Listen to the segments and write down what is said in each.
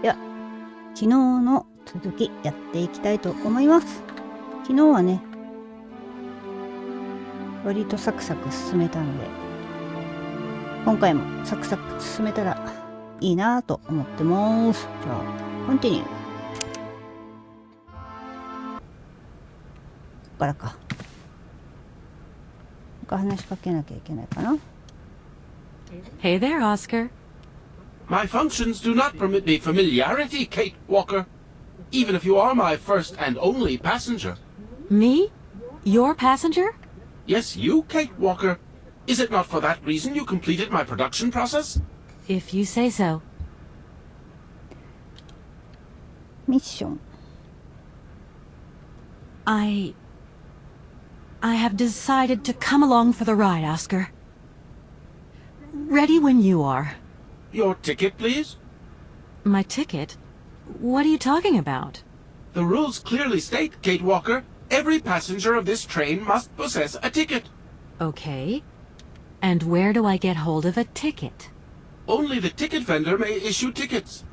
では、昨日の続きやっていきたいと思います。昨日はね、割とサクサク進めたので、今回もサクサク進めたらいいなと思ってます。じゃあ、コンティニュー。ここからか。話しかけなきゃいけないかな。Hey there, Oscar. My functions do not permit me familiarity, Kate Walker. Even if you are my first and only passenger. Me? Your passenger? Yes, you, Kate Walker. Is it not for that reason you completed my production process? If you say so. ミッション。I have decided to come along for the ride, Oscar. Ready when you are. Your ticket, please? My ticket? What are you talking about? The rules clearly state, Kate Walker, every passenger of this train must possess a ticket. Okay. And where do I get hold of a ticket? Only the ticket vendor may issue tickets.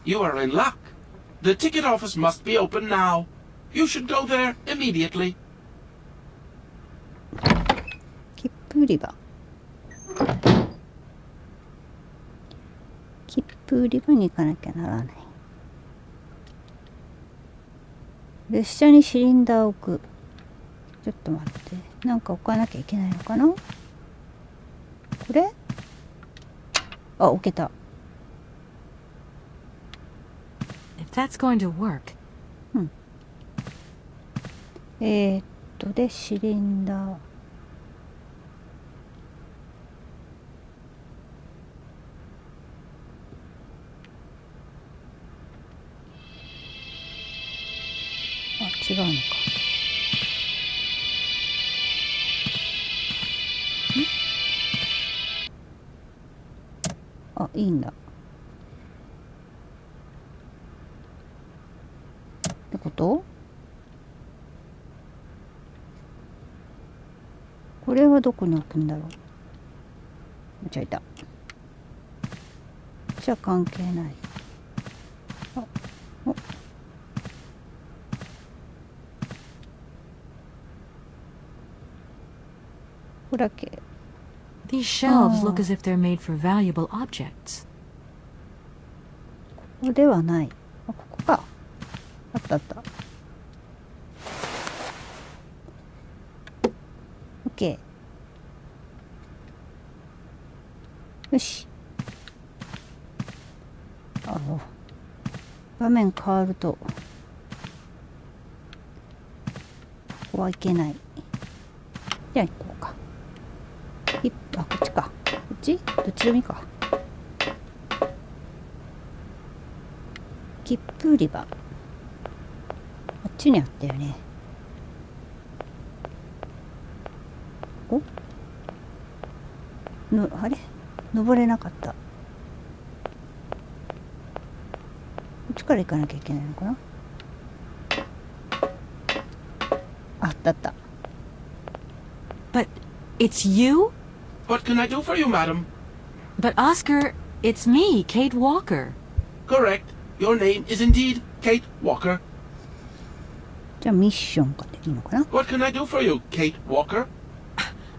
You are in luck. The ticket office must be open now. You should go there immediately. 切符売り場。切符売り場に行かなきゃならない。列車にシリンダーを置く。ちょっと待って。なんか置かなきゃいけないのかな？これ？あ、置けた。If that's going to work. うん。で、シリンダー。あ、違うのか。あ、いいんだ。ってこと？これはどこに置くんだろう。間違えた。じゃあ関係ない。あ、お。これだけ。These shelves look as if they're made for valuable objects. ここではない。あ、ここか。あったあった。OK。よし。画面変わると、ここはいけない。じゃあ行こうか。あ、こっちか。こっち？どっちでもいいか。切符売り場。あっちにあったよね。あれ？登れなかった。こっちから行かなきゃいけないのかな？あったあった。But it's you? What can I do for you, madam? But Oscar, it's me, Kate Walker. Correct. Your name is indeed Kate Walker. じゃあミッションかでいいのかな？ What can I do for you, Kate Walker?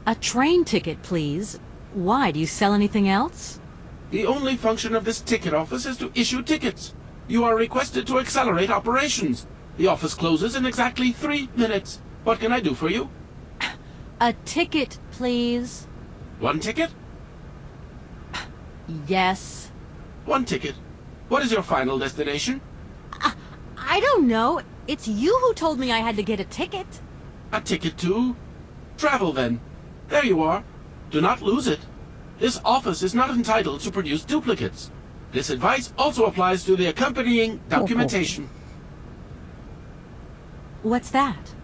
A train ticket, please. Why? Do you sell anything else? The only function of this ticket office is to issue tickets. You are requested to accelerate operations. The office closes in exactly 3 minutes. What can I do for you? A ticket, please. 1 ticket? Yes. 1 ticket. What is your final destination? I don't know. It's you who told me I had to get a ticket. A ticket to travel, then. There you are. Do not lose it. This office is not entitled to produce duplicates. This advice also applies to the accompanying documentation. What's that?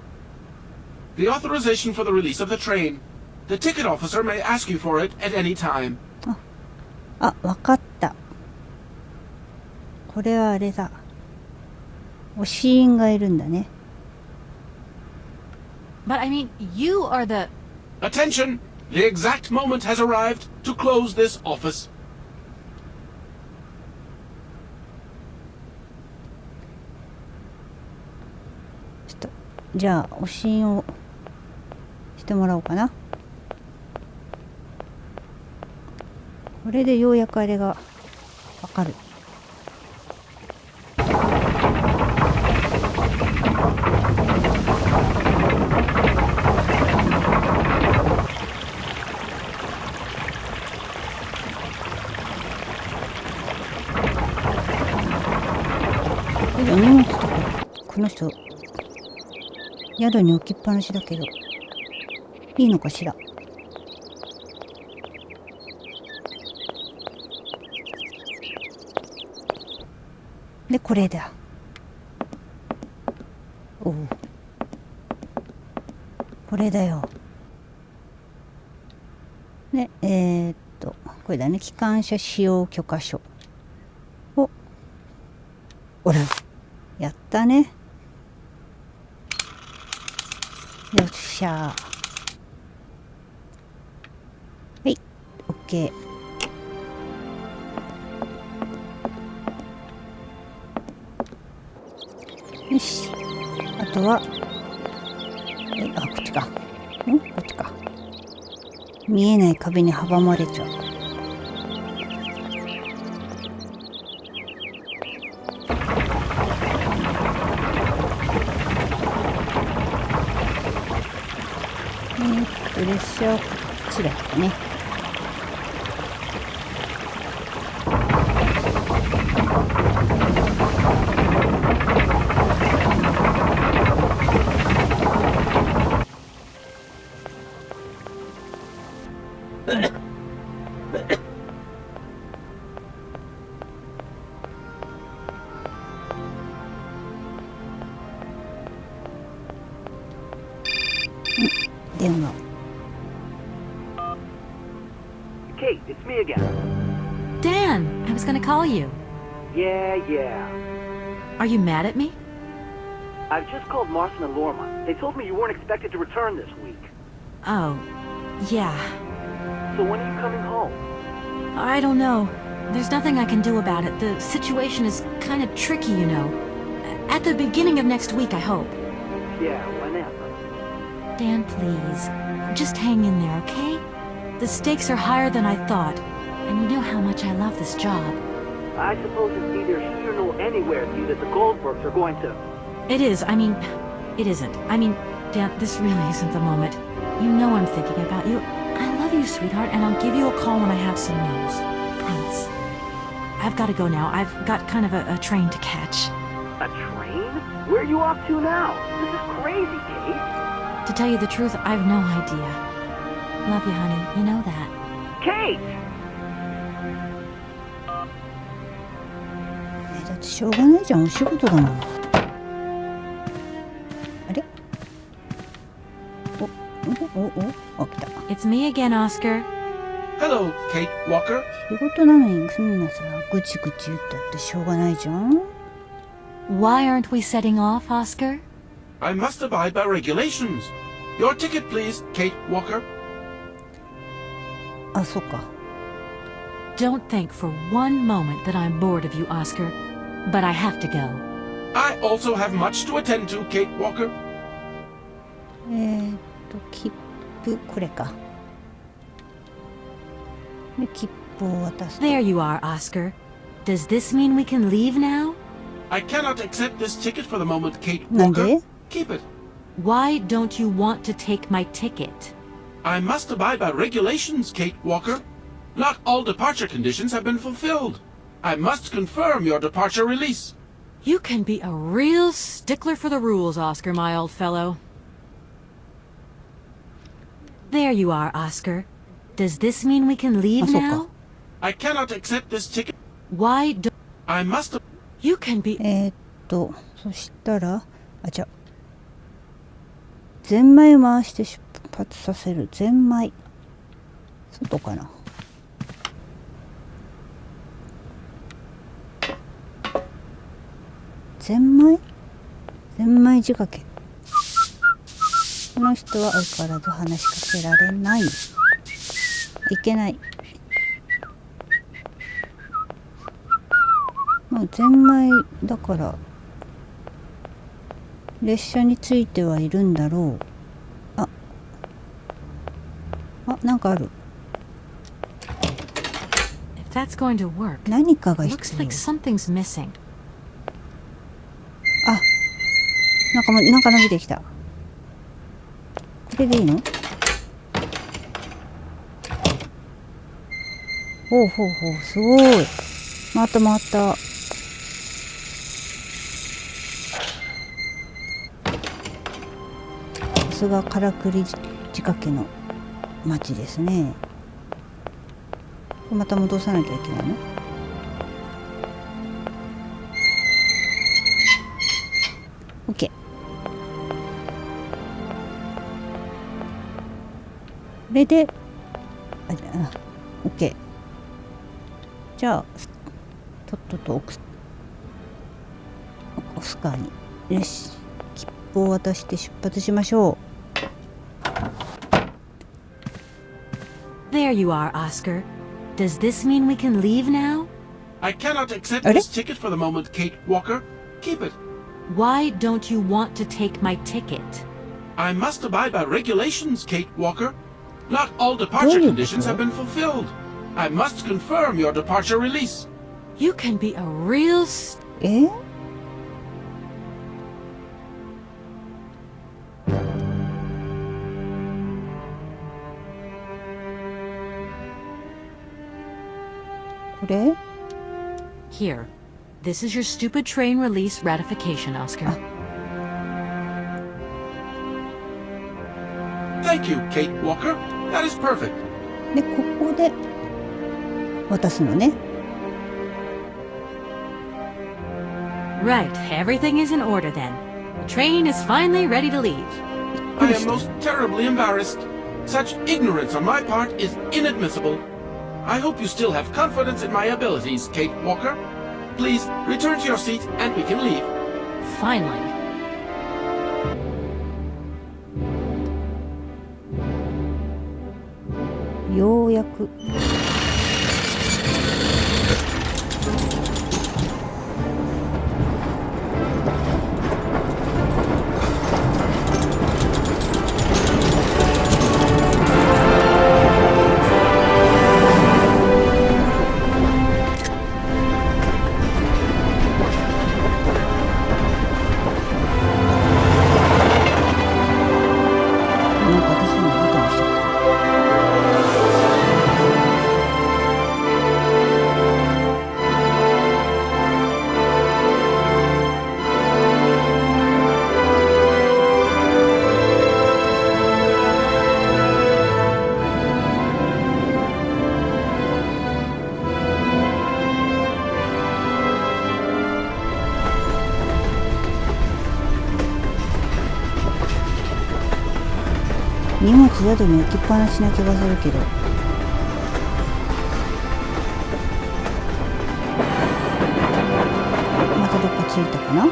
The authorization for the release of the train. The ticket officer may ask you for it at any time. あ、わかった。これはあれだ。推し員がいるんだね。But I mean, you are the... Attention! The exact moment has arrived to close this office. じゃあおしんをしてもらおうかな。これでようやくあれがわかる。荷物とかこの人宿に置きっぱなしだけどいいのかしら。でこれだ。おお、これだよ。でこれだね、機関車使用許可書を、ほらやったね。よっしゃー。はい、オッケー。よし、あとはこっちか。こっちか。見えない壁に阻まれちゃう。列車はこっちだったね。電話。Kate, it's me again. Dan, I was gonna call you. Yeah. Are you mad at me? I've just called Marson and Lorma. They told me you weren't expected to return this week. Oh, yeah. So when are you coming home? I don't know. There's nothing I can do about it. The situation is kind of tricky, you know. At the beginning of next week, I hope. Yeah, whenever. Dan, please. Just hang in there, okay? The stakes are higher than I thought. And you know how much I love this job. I suppose it's neither here nor anywhere to you that the Goldbergs are going to... It is. I mean, it isn't. I mean, Dan, this really isn't the moment. You know I'm thinking about you. I love you, sweetheart, and I'll give you a call when I have some news. Promise. I've got to go now. I've got kind of a train to catch. A train? Where are you off to now? This is crazy, Kate. To tell you the truth, I've no idea. Love you, honey. You know that. Kate! だってしょうがないじゃん、お仕事だもん。あれ？お、来た。It's me again, Oscar. Hello, Kate Walker. 仕事なのにみんなさ、ぐちぐち言ったってしょうがないじゃん。Why aren't we setting off, Oscar? I must abide by regulations. Your ticket, please, Kate Walker. あ、そっか。Don't think for one moment that I'm bored of you, Oscar. But I have to go. I also have much to attend to, Kate Walker. 切符、これか。で、切符を渡すと。 There you are, Oscar. Does this mean we can leave now? I cannot accept this ticket for the moment, Kate なん Walker. で？ Keep it. Why don't you want to take my ticket? I must abide by regulations, Kate Walker. Not all departure conditions have been fulfilled. I must confirm your departure release. You can be a real stickler for the rules, Oscar, my old fellow. There you are, Oscar. Does this mean we can leave あ、そう now? か。 I cannot accept this ticket. Why do... I must... You can be... そしたら、じゃあ、ゼンマイ回して出発させる。ゼンマイ。外かな。ゼンマイ仕掛け。この人は相変わらず話しかけられない。いけない。もうゼンマイだから列車についてはいるんだろう。なんかある。 If that's going to work, 何かが it 必 looks 要。 like something's missing. なんか伸びてきた。これでいいの？ほう、すごい。回った。さすがからくり仕掛けの町ですね。また戻さなきゃいけないの？オッケー。これでオッケー。じゃあとっとと押すかによし、切符を渡して出発しましょう。 There you are, Oscar. Does this mean we can leave now? I cannot accept Allez. this ticket for the moment, Kate Walker. Keep it. Why don't you want to take my ticket? I must abide by regulations, Kate Walker. Not all departure conditions have been fulfilled. I must confirm your departure release. You can be a real これ Here. This is your stupid train release ratification, Oscar. Thank you, Kate Walker. That is perfect. でここで渡すのね。 Right. Everything is in order then. The train is finally ready to leave. I am most terribly embarrassed. Such ignorance on my part is inadmissible. I hope you still have confidence in my abilities, Kate Walker. Please return to your seat and we can leave. Finally. ようやく。なんか私のボタン押しちゃった。荷物宿に置きっぱなしな気がするけど。またどっか着いたかな。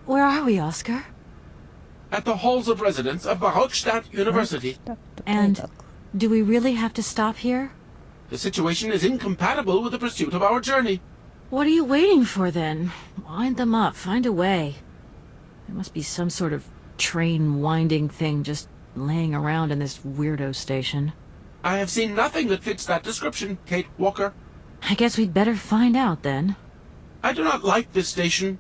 Where are we, Oscar? At the halls of residence of Barockstadt University. And do we really have to stop here? The situation is incompatible with the pursuit of our journey. What are you waiting for then? Wind them up. Find a way. There must be some sort of train winding thing just laying around in this weirdo station. I have seen nothing that fits that description, Kate Walker. I guess we'd better find out then. I do not like this station.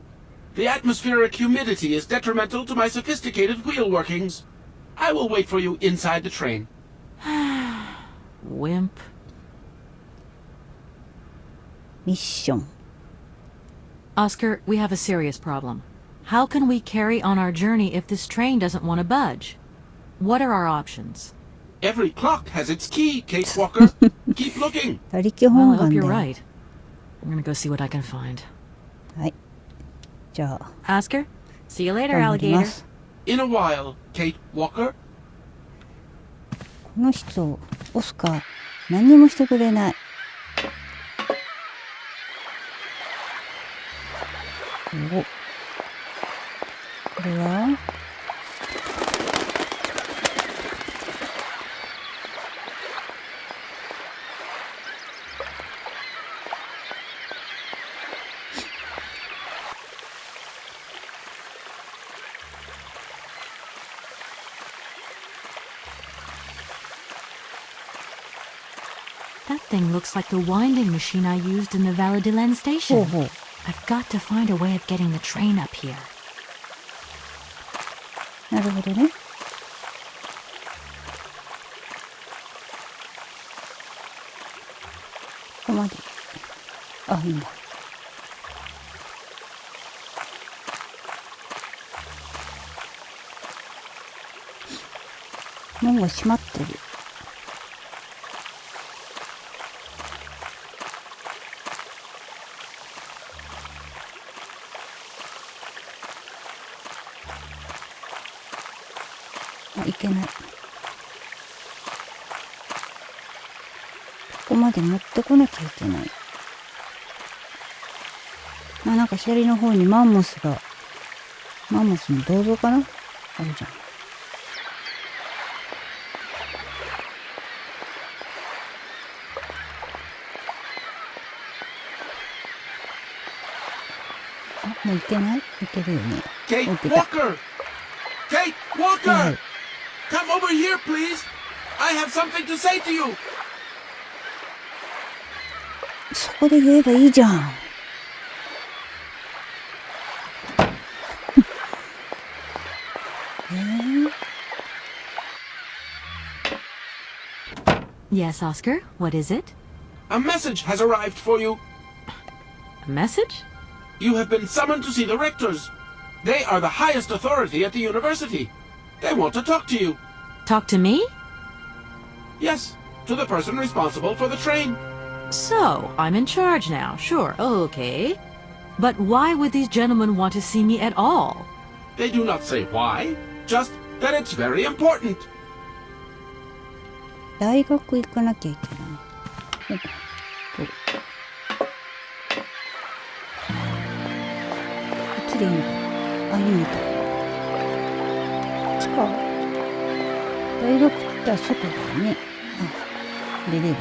The atmospheric humidity is detrimental to my sophisticated wheel workings. I will wait for you inside the train. Wimp. ミッション。 Oscar, we have a serious problem. How can we carry on our journey if this train doesn't want to budge? What are our options? Every clock has its key, Kate Walker. Keep looking. 他力 Well, 本 I hope 願 you're だよ。 right. I'm gonna go see what I can find. はい。じゃあ、 Oscar, see you later, 頑張り alligator. ます。 In a while, Kate Walker. この人、オスカー、何にもしてくれない。お、これは That thing looks like the winding machine I used in the Valle de Len ほう station. ほう。 I've got to find a way of getting the train up here. なるほどね。ここまで。あ、いいんだ。門が閉まってる。あ、いけない。ここまで持ってこなきゃいけない。あ、なんか左の方にマンモスの銅像かなあるじゃん。あ、もういけない？いけるよね。 Kate お、出た。 Walker! Kate Walker! はい。 Come over here, please! I have something to say to you! そこで言えばいいじゃん。Yes, Oscar, what is it? A message has arrived for you. A message? You have been summoned to see the rectors. They are the highest authority at the university. They want to talk to you. Talk to me? Yes, to the person responsible for the train. So, I'm in charge now, sure, okay. But why would these gentlemen want to see me at all? They do not say why, just that it's very important. 大学行かなきゃいけない。こっちでいいのかな。あ、いいみたい。こっちか。大学って言ったら外だよね。あ、出れる。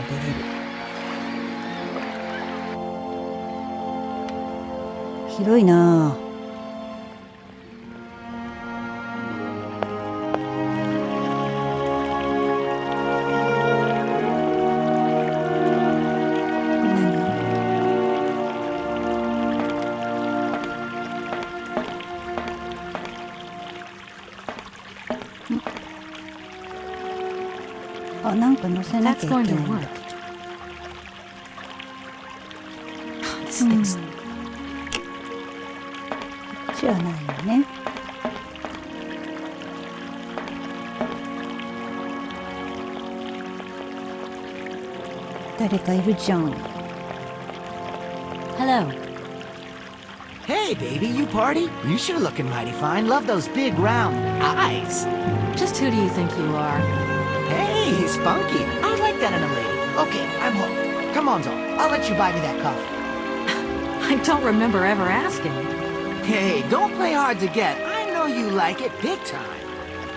広いなぁ。あ、なんか乗せなきゃ That's いけ going ない to んだ。 work. This thing's こっちはないよね。誰かいるじゃん。Hello. Hey, baby, you party? You sure looking mighty fine. Love those big round eyes. Just who do you think you are? Hey, spunky. I like that in a lady. Okay, I'm hooked. Come on, Zol. I'll let you buy me that coffee. I don't remember ever asking. Hey, don't play hard to get. I know you like it big time.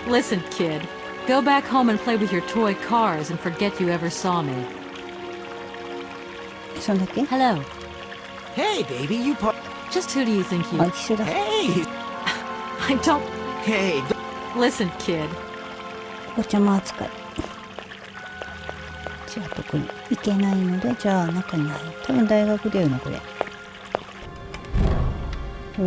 Listen, kid. Go back home and play with your toy cars and forget you ever saw me. そんだけ？ Hello. Hey, baby, you party. Just who do you think あ、 you... 一緒だ。 Hey, I don't... hey, Listen, kid. お茶間扱い。じゃあ特に行けないので、じゃあ中に入る。多分大学だよなこれ。おお。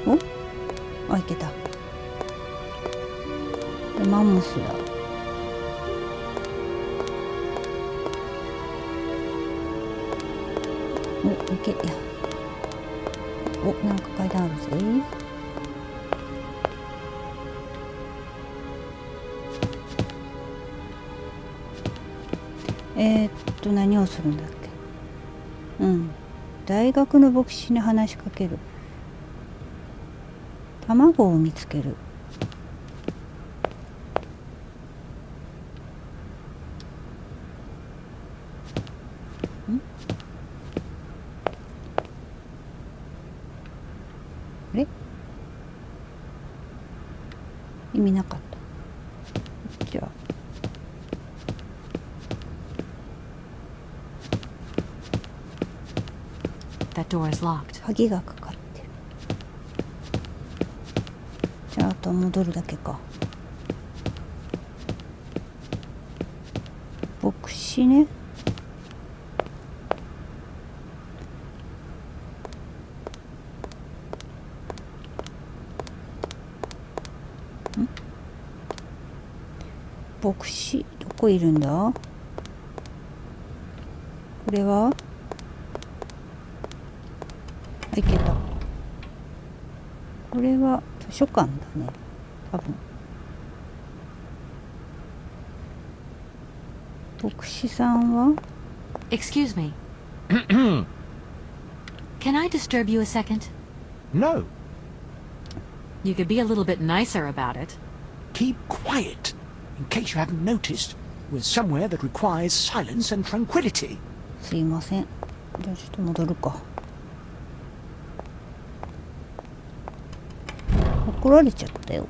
お？あ、いけた。マンモスだ。お、いけ、いや。お、なんか階段あるぜ。何をするんだっけ。うん。大学の牧師に話しかける。卵を見つける。あれ？意味なかった。じゃあ。That door is locked. 鍵がかかってる。じゃあとは戻るだけか。牧師ね。牧師どこいるんだ。これは行けた。これは図書館だね、多分。牧師さんは Excuse me. Can I disturb you a second? No, You could be a little bit nicer about it. keep quiet. In case you haven't noticed, we're somewhere that requires silence and tranquility. すいません。じゃあちょっと戻るか。怒られちゃったよ。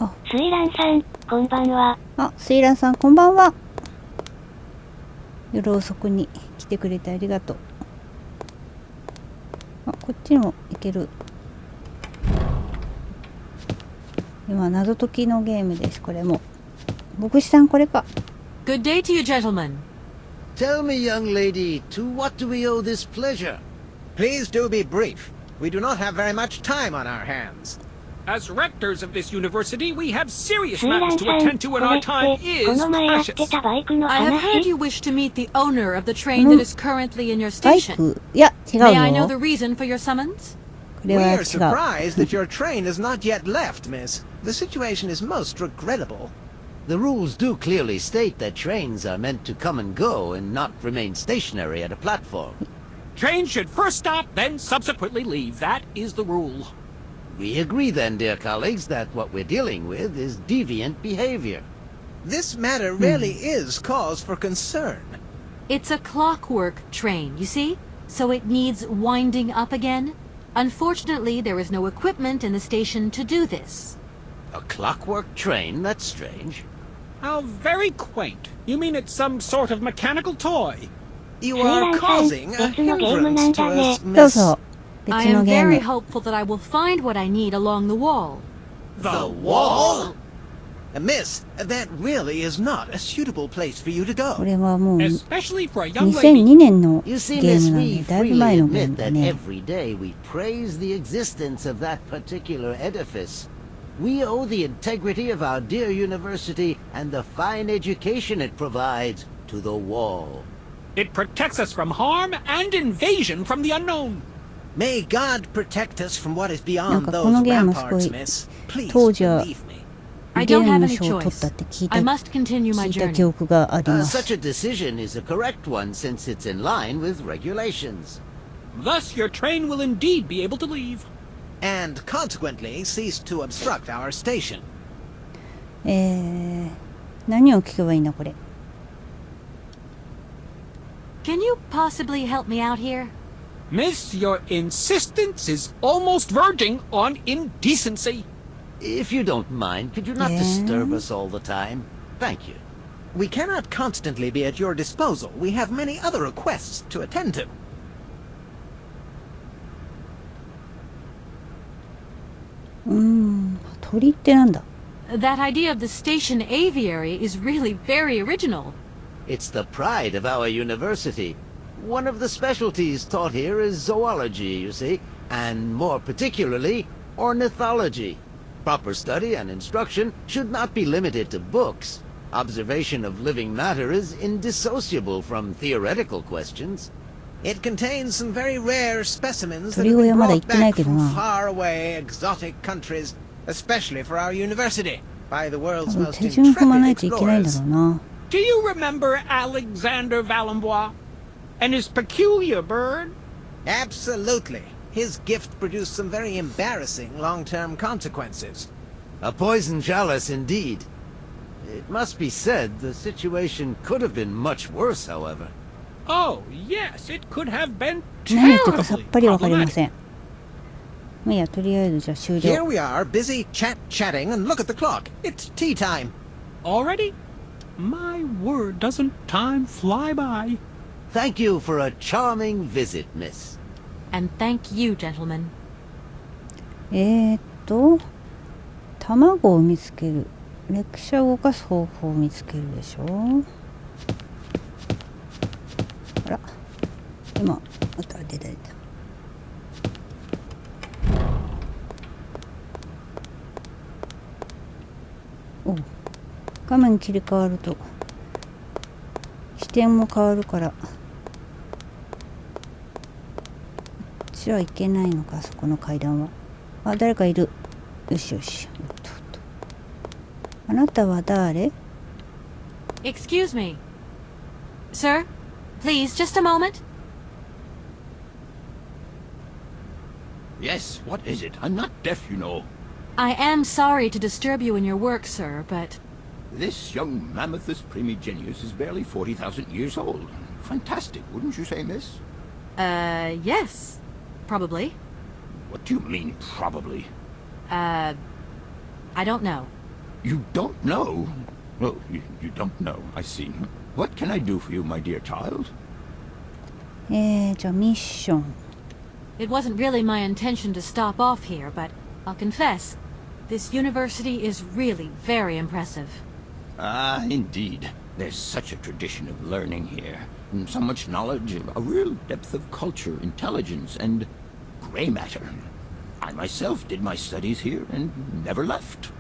あ、スイランさん、こんばんは。あ、スイランさんこんばんは。夜遅くに来てくれてありがとう。あ、こっちにも行ける。今謎解きのゲームです。これも牧師さんこれか。 Good day to you, gentlemen. Tell me, young lady, to what do we owe this pleasure? Please do be brief. We do not have very much time on our hands. As rectors of this university, we have serious スイラ matters ン to さん、 attend to, こ and れ our って time こ is の前やって precious. たバイクの I have heard 話？ you wish to meet the owner of the train that is currently in your バイ station. ク、いや違う May I know の。 the こ reason for your summons? れ We は違 are う。 surprised that your train has not yet left, miss. The situation is most regrettable. The rules do clearly state that trains are meant to come and go and not remain stationary at a platform. Trains should first stop, then subsequently leave. That is the rule. We agree then, dear colleagues, that what we're dealing with is deviant behavior. This matter really is cause for concern. It's a clockwork train, you see? So it needs winding up again. Unfortunately, there is no equipment in the station to do this. A clockwork train? That's strange. How very quaint. You mean it's some sort of mechanical toy? You Sweetheart, are causing a let's not game hindrance to on us, どう miss. ぞ。 I 別の am ゲー very ム。 hopeful that I will find what I need along the wall. The wall? Miss, that really is not a suitable place for you to こ go. れはもう Especially for a young lady. 2002年のゲ You see, ー miss, ムなん we で、だいぶ freely 前のゲー admit ムだ that ね。 every day we praise the existence of that particular edifice. We owe the integrity of our dear university and the fine education it provides to the wall. It protects us from harm and invasion from the unknown. May God protect us from what is なん beyond かこの those ゲームすご ramparts, い miss. Please 当時は believe me. I ゲー don't ム have の any 賞を取っ choice. たって聞いた I must continue my 聞いた journey. 記憶がありま Such す。 a decision is a correct one since it's in line with regulations. Thus, your train will indeed be able to leave. And consequently cease to obstruct our station. 何を聞けばいいんだこれ。 Can you possibly help me out here? Miss, your insistence is almost verging on indecency. If you don't mind, could you not Yeah. disturb us all the time? Thank you. We cannot constantly be at your disposal. We have many other requests to attend to. 鳥ってなんだ。 That idea of the station aviary is really very original. It's the pride of our university. One of the specialties taught here is zoology, you see, and more particularly, ornithology. Proper study and instruction should not be limited to books. Observation of living matter is indissociable from theoretical questions. It contains some very rare specimens that 鳥 have 小屋 been まだ行 brought ってない back けど from な。 far away exotic countries, especially for our university, by the 多 world's 分 most 手順踏まな intrepid いといけないんだ explorers. ろうな。 Do you remember Alexander Valenbois and his peculiar bird? Absolutely. His gift produced some very embarrassing long-term consequences. A poison chalice indeed. It must be said the situation could have been much worse, however. Oh, yes, it could have been 何言ってるかさっ terribly ぱりわかりま problematic. せん。まあいいや、とりあえずじゃあ終 Here 了。 we are, busy chatting, and look at the clock. It's tea time. Already? My word, doesn't time fly by? Thank you for a charming visit, miss. And thank you, gentlemen. 卵を見つける。列車を動かす方法を見つけるでしょ。あら、今、出た。おう、画面切り替わると視点も変わるから、こっちは行けないのか、そこの階段は。あ、誰かいる。よし。あなたは誰？ Excuse me. Sir, please, just a moment. Yes, what is it? I'm not deaf, you know. I am sorry to disturb you in your work, sir, but... This young mammothus primigenius is barely 40,000 years old. Fantastic, wouldn't you say, miss? Yes. Probably. What do you mean, probably? I don't know. You don't know? Oh, you don't know, I see. What can I do for you, my dear child? じゃあミッション。It wasn't really my intention to stop off here, but I'll confess, this university is really very impressive. Ah, indeed. There's such a tradition of learning here. So much knowledge, a real depth of culture, intelligence, and gray matter. I myself did my studies here and never left.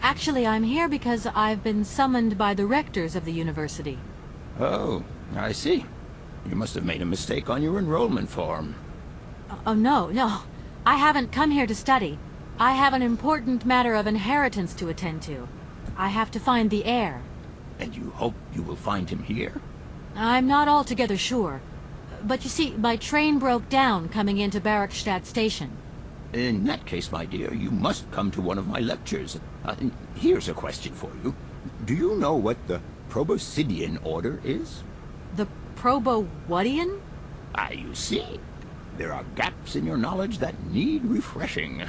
Actually, I'm here because I've been summoned by the rectors of the university. Oh, I see. You must have made a mistake on your enrollment form. Oh, no. I haven't come here to study. I have an important matter of inheritance to attend to. I have to find the heir. And you hope you will find him here? I'm not altogether sure. But you see, my train broke down coming into Barrackstadt Station. In that case, my dear, you must come to one of my lectures. Here's a question for you. Do you know what the Proboscidean order is? The Probo-whatian? Ah, you see. There are gaps in your knowledge that need refreshing.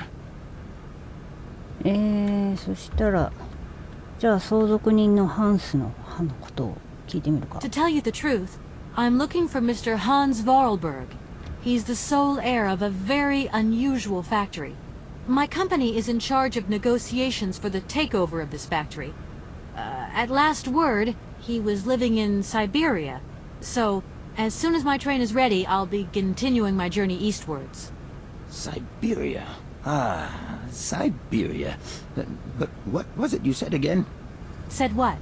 そしたら、じゃあ相続人のハンスのことを聞いてみるか。To tell you the truth, I'm looking for Mr. Hans Vorarlberg. He's the sole heir of a very unusual factory. My company is in charge of negotiations for the takeover of this factory. At last word, he was living in Syberia. So, as soon as my train is ready, I'll be continuing my journey eastwards. Syberia. Ah, Syberia. But what was it you said again? Said what?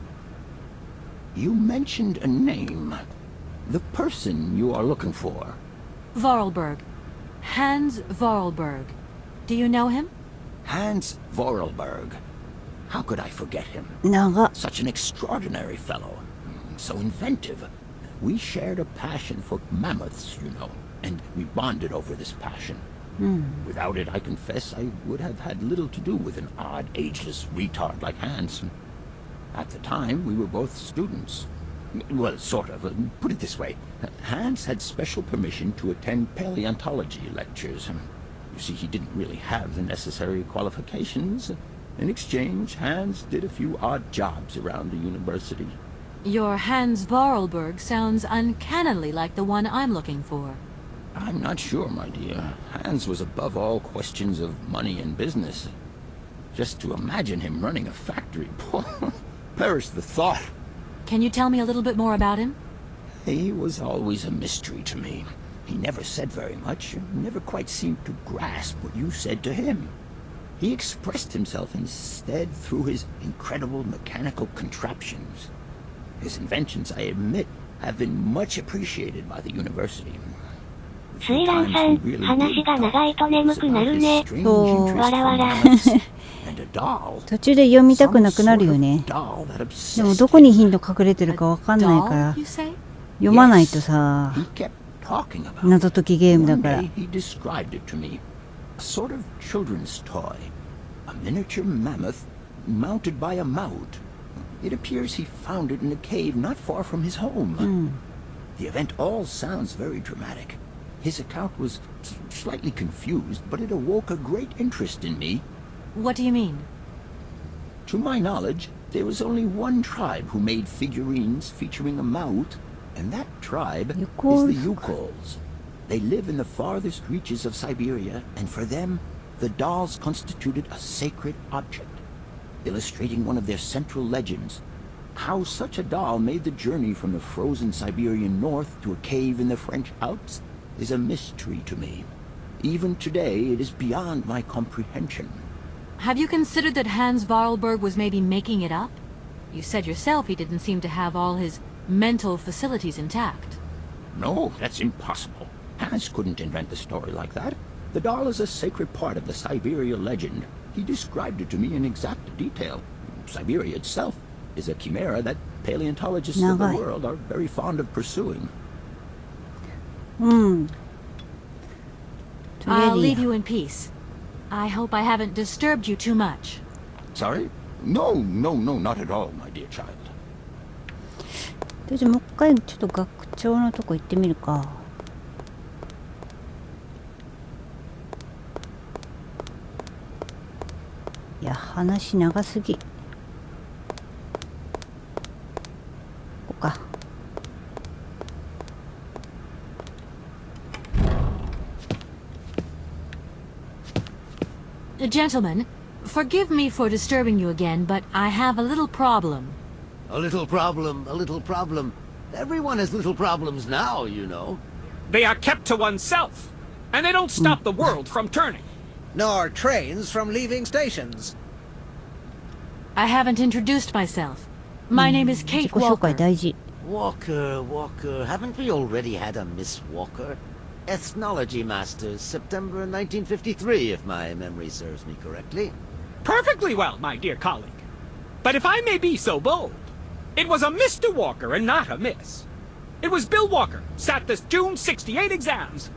You mentioned a name. The person you are looking for. Vorarlberg. Hans Vorarlberg. Do you know him? Hans Vorarlberg. How could I forget him? 長。 Such an extraordinary fellow. So inventive. We shared a passion for mammoths, you know, and we bonded over this passion. Without it, I confess, I would have had little to do with an odd, ageless retard like Hans. At the time, we were both students. Well, sort of. Put it this way. Hans had special permission to attend paleontology lectures. You see, he didn't really have the necessary qualifications. In exchange, Hans did a few odd jobs around the university. Your Hans Vorarlberg sounds uncannily like the one I'm looking for. I'm not sure, my dear. Hans was above all questions of money and business. Just to imagine him running a factory, perish the thought. Can you tell me a little bit more about him? He was always a mystery to me. He never said very much, never quite seemed to grasp what you said to him. He expressed himself instead through his incredible mechanical contraptions. His inventions, I admit, have been much appreciated by the university. スイランさん、話が長いと眠くなるね。そう。わらわら。途中で読みたくなくなるよね。でもどこにヒント隠れてるかわかんないから、読まないとさ、謎解きゲームだから。A sort of children's toy. A miniature mammoth mounted by a mout. It appears he found it in a cave not far from his home. The event all sounds very dramatic. His account was slightly confused, but it awoke a great interest in me. What do you mean? To my knowledge, there was only one tribe who made figurines featuring a mout, and that tribe is the Yukols. They live in the farthest reaches of Syberia, and for them, the dolls constituted a sacred object, illustrating one of their central legends. How such a doll made the journey from the frozen Siberian north to a cave in the French Alps is a mystery to me. Even today, it is beyond my comprehension. Have you considered that Hans Vorarlberg was maybe making it up? You said yourself he didn't seem to have all his mental facilities intact. No, that's impossible. Hans couldn't invent a story like that. The doll is a sacred part of the Syberia legend. He described it to me in exact detail. Syberia itself is a chimera that paleontologists of the world are very fond of pursuing. I'll leave you in peace. I hope I haven't disturbed you too much. Sorry? No, not at all, my dear child. じゃあもう一回ちょっと学長のとこ行ってみるか。いや、話長すぎ。ここか。Gentlemen, forgive me for disturbing you again, but I have a little problem. A little problem. Everyone has little problems now, you know. They are kept to oneself, and they don't stop the world from turning. Nor trains from leaving stations. I haven't introduced myself. My name is 自己 Kate 紹介 Walker. 大事。 Walker, haven't we already had a Miss Walker? Ethnology Masters, September 1953, if my memory serves me correctly. Perfectly well, my dear colleague. But if I may be so bold, it was a Mr. Walker and not a Miss. It was Bill Walker, sat the June 68 exams.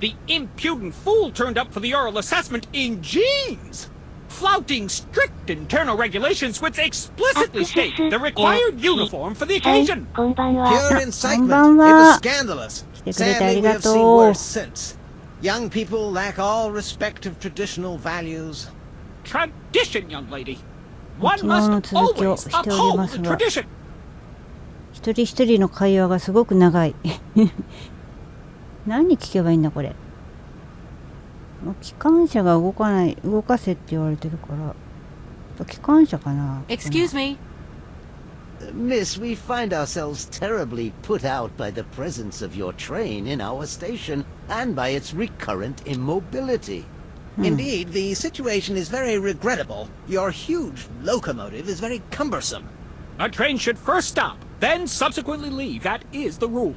The impudent fool turned up for the oral assessment in jeans, flouting strict internal regulations which explicitly state the required uniform for the occasion. こんばんは。 Pure こん incitement. ばん It は。 was scandalous. 来てくれてあ Sadly, り we が have と seen う。 worse since. Young people lack all respect of traditional values. Tradition, young lady. 昨 One 日の must 続きを always しておりま uphold す the が、 tradition. 一人一人の会話がすごく長い。何聞けばいいんだこれ。機関車が動かない、動かせって言われてるから、機関車かな。 Excuse me. Miss, we find ourselves terribly put out by the presence of your train in our station and by its recurrent immobility. Indeed, the situation is very regrettable. Your huge locomotive is very cumbersome. A train should first stop, then subsequently leave. That is the rule.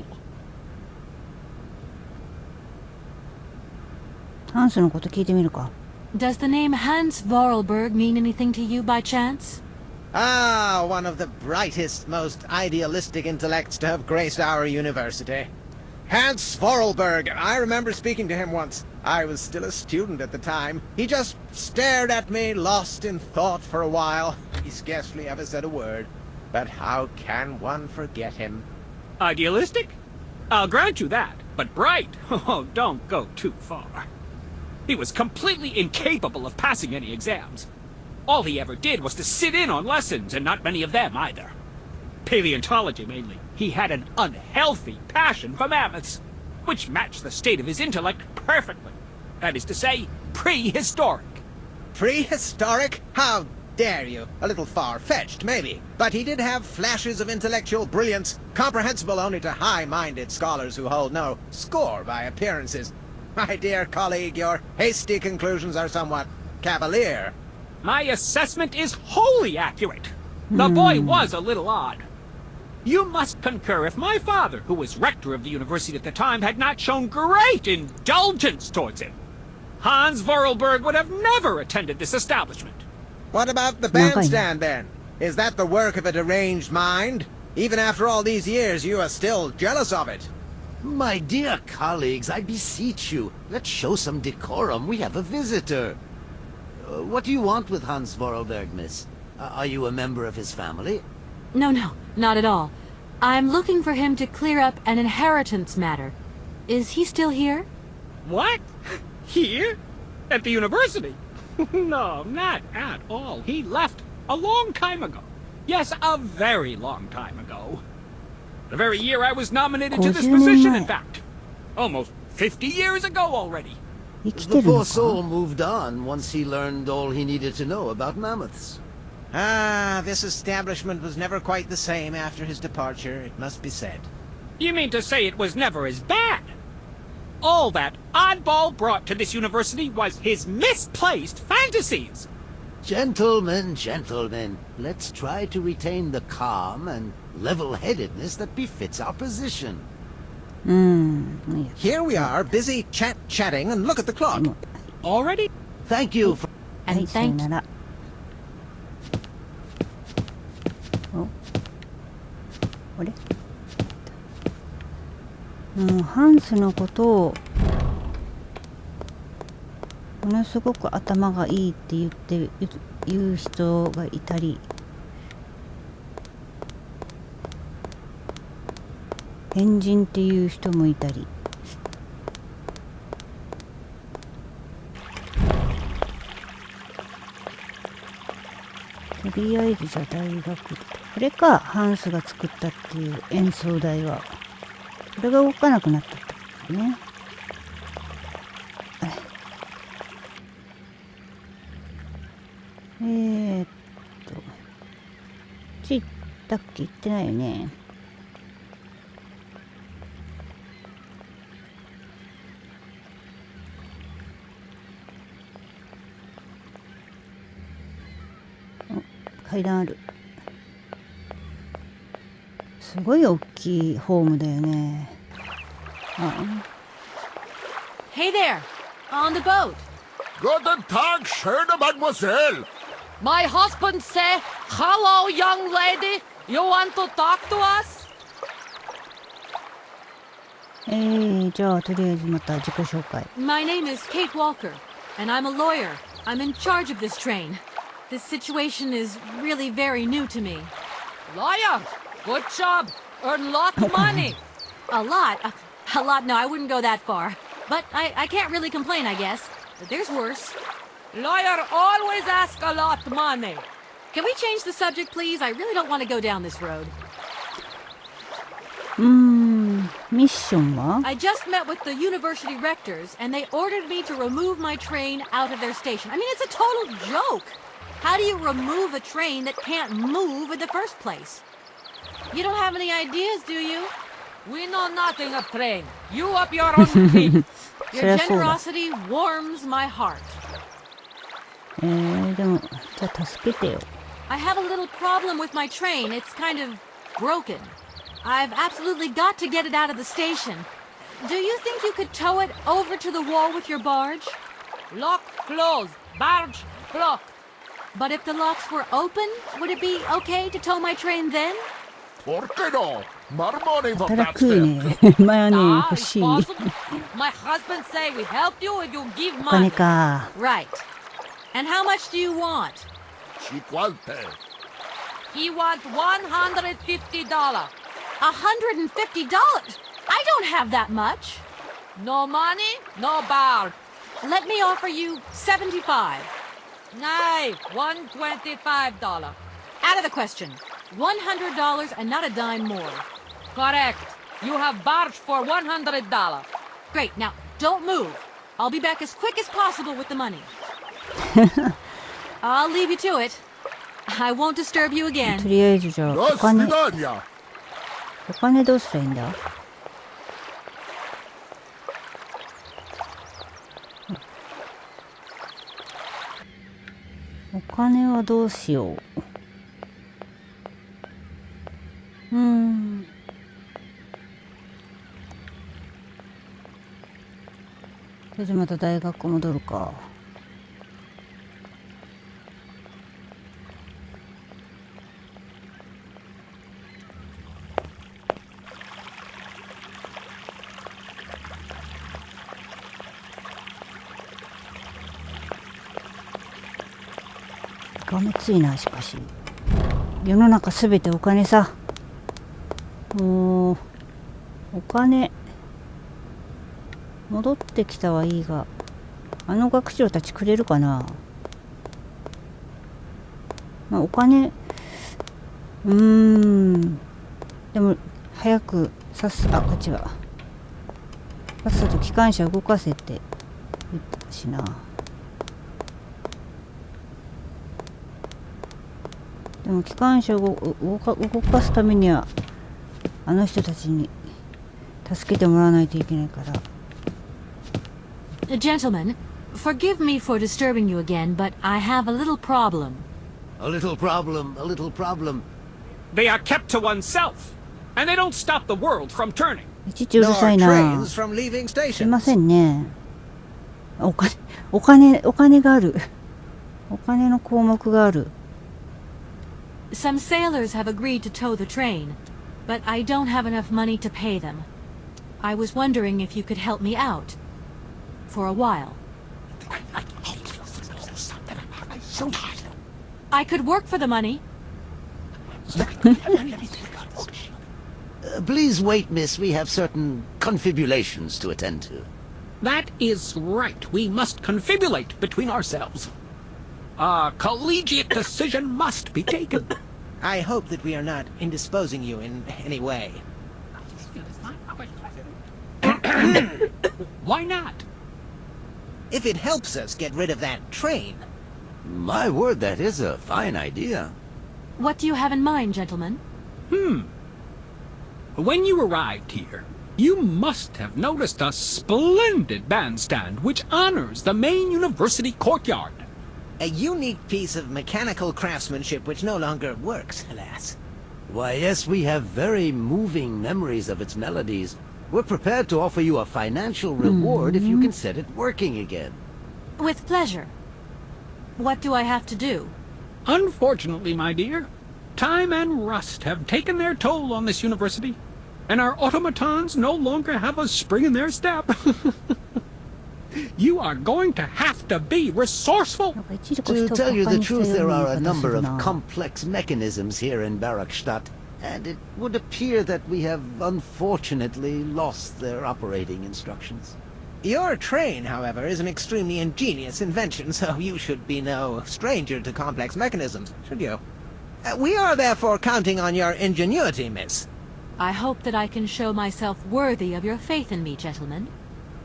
ハンスのこと聞いてみるか。 Does the name Hans Vorarlberg mean anything to you by chance? Ah, one of the brightest, most idealistic intellects to have graced our university. Hans Vorarlberg. I remember speaking to him once. I was still a student at the time. He just stared at me, lost in thought for a while. He scarcely ever said a word. But how can one forget him? Idealistic? I'll grant you that. But bright? Oh, don't go too far. He was completely incapable of passing any exams. All he ever did was to sit in on lessons, and not many of them either. Paleontology, mainly. He had an unhealthy passion for mammoths, which matched the state of his intellect perfectly. That is to say, prehistoric. Prehistoric? How dare you? A little far-fetched, maybe. But he did have flashes of intellectual brilliance, comprehensible only to high-minded scholars who hold no score by appearances. My dear colleague, your hasty conclusions are somewhat cavalier. My assessment is wholly accurate. The boy was a little odd. You must concur if my father, who was rector of the university at the time, had not shown great indulgence towards him. Hans Vorarlberg would have never attended this establishment. What about the bandstand, then? Is that the work of a deranged mind? Even after all these years, you are still jealous of it. My dear colleagues, I beseech you, let's show some decorum. We have a visitor. What do you want with Hans Vorarlberg, miss? Are you a member of his family? No, not at all. I'm looking for him to clear up an inheritance matter. Is he still here? What? Here? At the university? No, not at all. He left a long time ago. Yes, a very long time ago. The very year I was nominated to this position, in fact. Almost 50 years ago already. 生き The てる poor の soul か？ moved on once he learned all he needed to know about mammoths. Ah, this establishment was never quite the same after his departure, it must be said. You mean to say it was never as bad? All that oddball brought to this university was his misplaced fantasies. Gentlemen, gentlemen, let's try to retain the calm and level-headedness that befits our position. いいや Here we are, busy chatting, and look at the clock. も Already? Thank you for... うはい And さよ thank なら。おあれハンスのことをものすごく頭がいいって言う人がいたり、変人っていう人もいたり。とりあえずじゃあ大学これか、ハンスが作ったっていう演奏台はこれが動かなくなったってことね。こっち行ったっけ？行ってないよね。階段ある。すごい大きいホームだよね。Hey there! On the boat! Guten Tag, schöne Mademoiselle. My husband say, "Hello, young lady. You want to talk to us?" じゃあとりあえずまた自己紹介。My name is Kate Walker, and I'm a lawyer. I'm in charge of this train. This situation is really very new to me. Lawyer! Good job! Earn lot of money! A lot? A lot? No, I wouldn't go that far. But I can't really complain, I guess. There's worse. Lawyer always ask a lot of money. Can we change the subject, please? I really don't want to go down this road. ミッションは？ I just met with the university rectors, and they ordered me to remove my train out of their station. I mean, it's a total joke. How do you remove a train that can't move in the first place? You don't have any ideas, do you? We know nothing of train. You up your own feet. Your generosity warms my heart. でもじゃあ助けてよ。I have a little problem with my train. It's kind of broken. I've absolutely got to get it out of the station. Do you think you could tow it over to the wall with your barge? Lock closed. Barge blocked. But if the locks were open, would it be okay to tow my train then? ¿Por qué no? More money for 働 that く step. ね。まあね、欲しい。お My husband say we help you if you give 金 money. か。 Right. And how much do you want? Chiquante. He wants $150. $150? I don't have that much. No money, no barge. Let me offer you $75. Nay, $125. Out of the question. $100 and not a dime more. Correct. You have barge for $100. Great. Now, don't move. I'll be back as quick as possible with the money. I'll leave you to it. I won't disturb you と again. りあえずじゃあ До お金 свидания. お金どうしたらいいんだ？お金はどうしよう。とりあえずまた大学戻るか。がめついな。しかし世の中すべてお金さ。もうお金戻ってきたはいいが、あの学長たちくれるかな。まあお金でも早くこっちはさっさと機関車動かせて言ってたしな。でも機関車を動かすためにはあの人たちに助けてもらわないといけないから。Gentlemen, forgive me for disturbing you again, but I have a little problem. A little problem, a little problem. They are kept to oneself, and they don't stop the world from turning. いちいちうるさい Nor な。 trains from leaving すいま stations. せんね。お金がある。お金の項目がある。Some sailors have agreed to tow the train, but I don't have enough money to pay them. I was wondering if you could help me out. For a while. I could work for the money. Please wait, miss. We have certain confibulations to attend to. That is right. We must confibulate between ourselves. A collegiate decision must be taken. I hope that we are not indisposing you in any way. Why not? If it helps us get rid of that train. My word, that is a fine idea. What do you have in mind, gentlemen? When you arrived here, you must have noticed a splendid bandstand which honors the main university courtyard. A unique piece of mechanical craftsmanship which no longer works, alas. Why, yes, we have very moving memories of its melodies. We're prepared to offer you a financial reward if you can set it working again. With pleasure. What do I have to do? Unfortunately, my dear, time and rust have taken their toll on this university, and our automatons no longer have a spring in their step. You are going to have to be resourceful. To tell you the truth, there are a number of complex mechanisms here in Barakstadt, and it would appear that we have unfortunately lost their operating instructions. Your train, however, is an extremely ingenious invention, so you should be no stranger to complex mechanisms, should you? We are therefore counting on your ingenuity, miss. I hope that I can show myself worthy of your faith in me, gentlemen.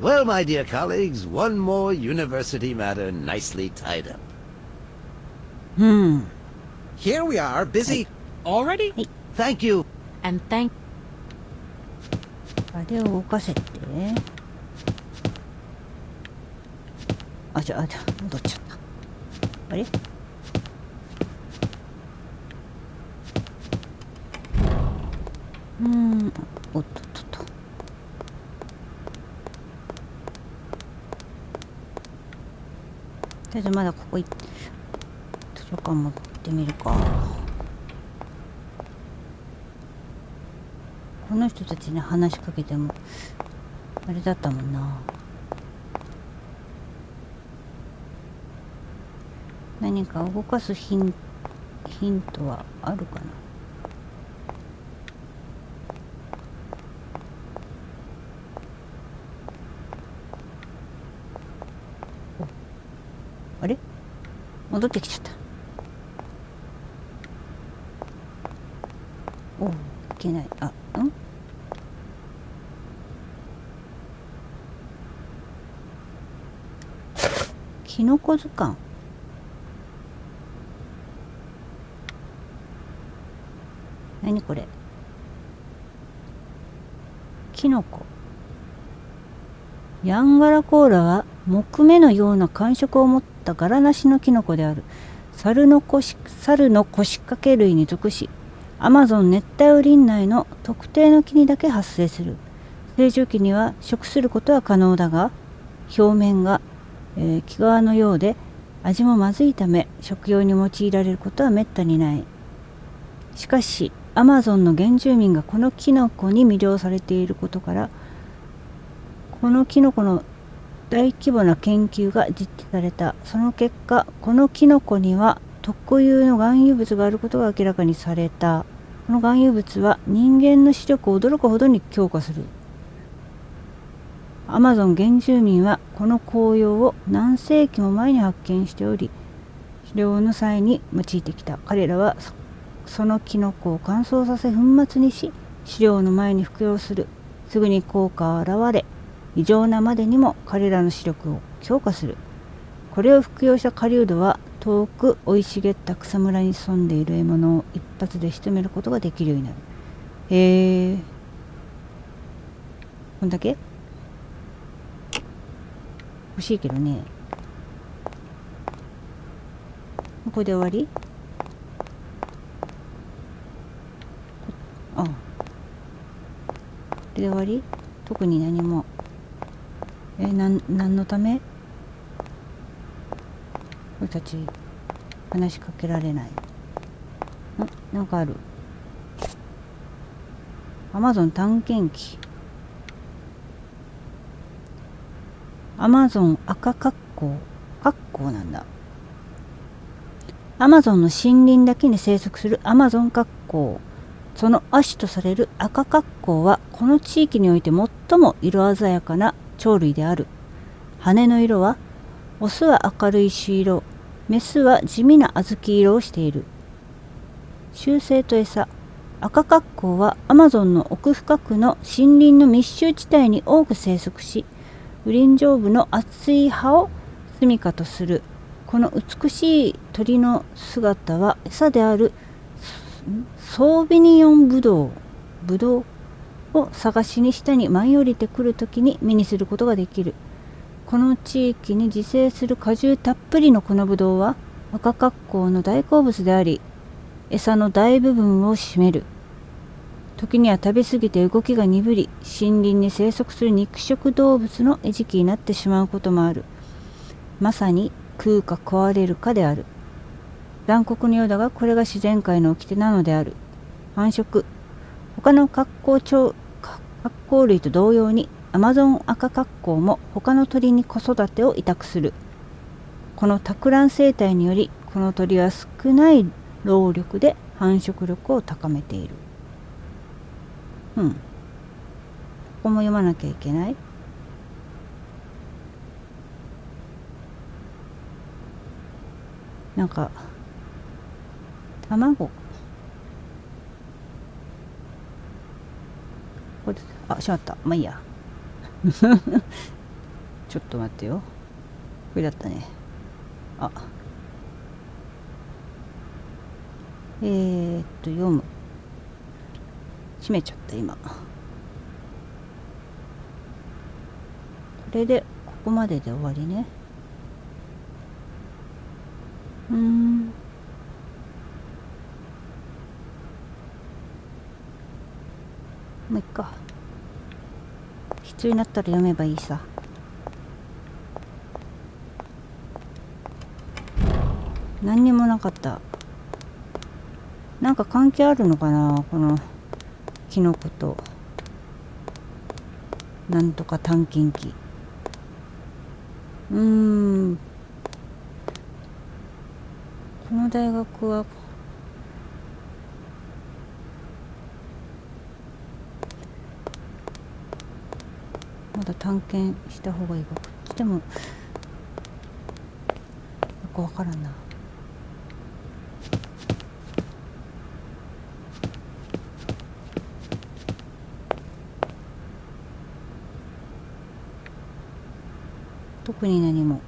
Well, my dear colleagues, one more university matter nicely tied up. Here we are, busy... Already? Thank you. And thank... あれを動かせって。じゃあ戻っちゃった。あれ？おっとっとっと。とりあえずまだここ図書館も行ってみるか。この人たちに話しかけてもあれだったもんな。何か動かすヒントはあるかな。あれ？戻ってきちゃった。いけない。キノコ図鑑。何これ？キノコ。ヤンガラコーラは木目のような感触を持った柄なしのキノコである。猿の腰掛け類に属し、アマゾン熱帯雨林内の特定の木にだけ発生する。成熟期には食することは可能だが、表面が、木皮のようで味もまずいため食用に用いられることはめったにない。しかしアマゾンの原住民がこのキノコに魅了されていることから、このキノコの大規模な研究が実施された。その結果、このキノコには特有の含有物があることが明らかにされた。この含有物は人間の視力を驚くほどに強化する。アマゾン原住民はこの紅葉を何世紀も前に発見しており、狩猟の際に用いてきた。彼らはそのキノコを乾燥させ粉末にし、飼料の前に服用する。すぐに効果は現れ、異常なまでにも彼らの視力を強化する。これを服用した狩人は遠く生い茂った草むらに潜んでいる獲物を一発で仕留めることができるようになる。へえ。こんだけ欲しいけどね。これで終わり？ああ。これで終わり？特に何も。何のため？俺たち話しかけられない。なんかある。アマゾン探検機。アマゾン赤格好なんだ。アマゾンの森林だけに生息するアマゾン格好。その亜種とされる赤格好はこの地域において最も色鮮やかな鳥類である。羽の色はオスは明るい朱色、メスは地味な小豆色をしている。習性と餌。赤格好はアマゾンの奥深くの森林の密集地帯に多く生息し、雨林上部の厚い葉を住処とする。この美しい鳥の姿は餌であるソービニオンブドウを探しに下に舞い降りてくるときに目にすることができる。この地域に自生する果汁たっぷりのこのブドウは赤格好の大好物であり、餌の大部分を占める。時には食べ過ぎて動きが鈍り、森林に生息する肉食動物の餌食になってしまうこともある。まさに食うか食われるかである。残酷のようだが、これが自然界の掟なのである。繁殖。他の格好類と同様に、アマゾン赤格好も他の鳥に子育てを委託する。この托卵生態により、この鳥は少ない労力で繁殖力を高めている。ここも読まなきゃいけない。なんか卵。これしまった。まあいいや。ちょっと待ってよ。これだったね。読む。閉めちゃった今。これでここまでで終わりね。もういっか。必要になったら読めばいいさ。何にもなかった。なんか関係あるのかな、このキノコとなんとか探検機。この大学はまだ探検した方がいいか。こっちでもよくわからんな。特に何も。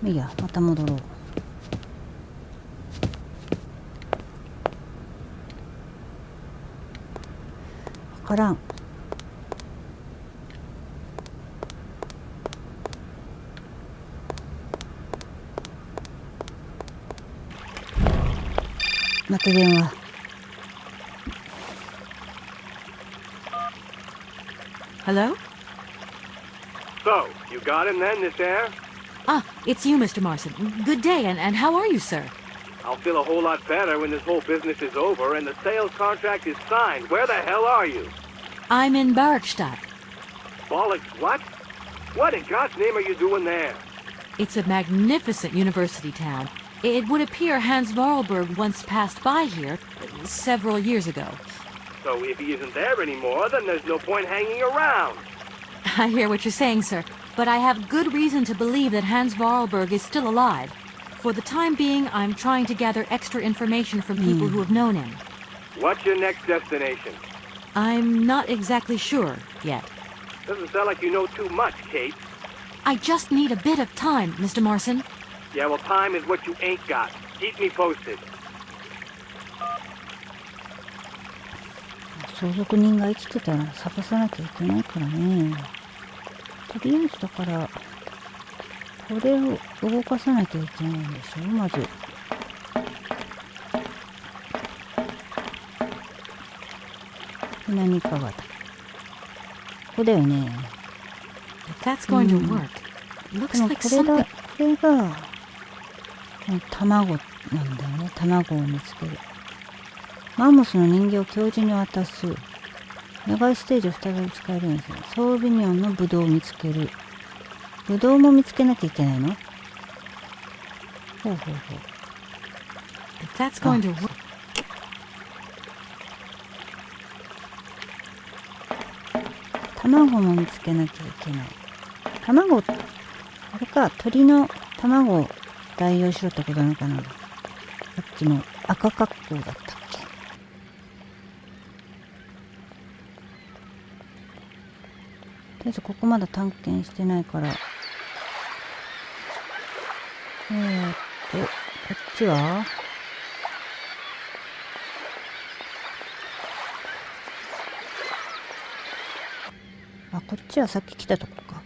いいや、また戻ろう。わからん。また電話。Hello? So, you got him then, this air? It's you, Mr. Marson. Good day, and how are you, sir? I'll feel a whole lot better when this whole business is over and the sales contract is signed. Where the hell are you? I'm in Barrackstadt. Bollocks, what? What in God's name are you doing there? It's a magnificent university town. It would appear Hans Vorarlberg once passed by here several years ago. So if he isn't there anymore, then there's no point hanging around. I hear what you're saying, sir, but I have good reason to believe that Hans Vorarlberg is still alive. For the time being, I'm trying to gather extra information from people who have known him. What's your next destination? I'm not exactly sure yet. Doesn't sound like you know too much, Kate. I just need a bit of time, Mr. Morrison. Yeah, well, time is what you ain't got. Keep me posted. 相続人が生きてたら探さなきゃいけないからね。とりあえずだからこれを動かさなきゃいけないんでしょ。まず何かがここだよね。If that's going to work, it で looks も like これ something. がこれが卵なんだよね。卵を見つける。マンモスの人形を教授に渡す。長いステージを再び使えるようにする。ソービニョンのブドウを見つける。ブドウも見つけなきゃいけないの？ほうほうほう。If that's going to work. 卵も見つけなきゃいけない。卵、あれか、鳥の卵を代用しろってことなのかな。さっきの赤格好だったっけ。とりあえずここまだ探検してないから。こっちはあ、こっちはさっき来たとこか。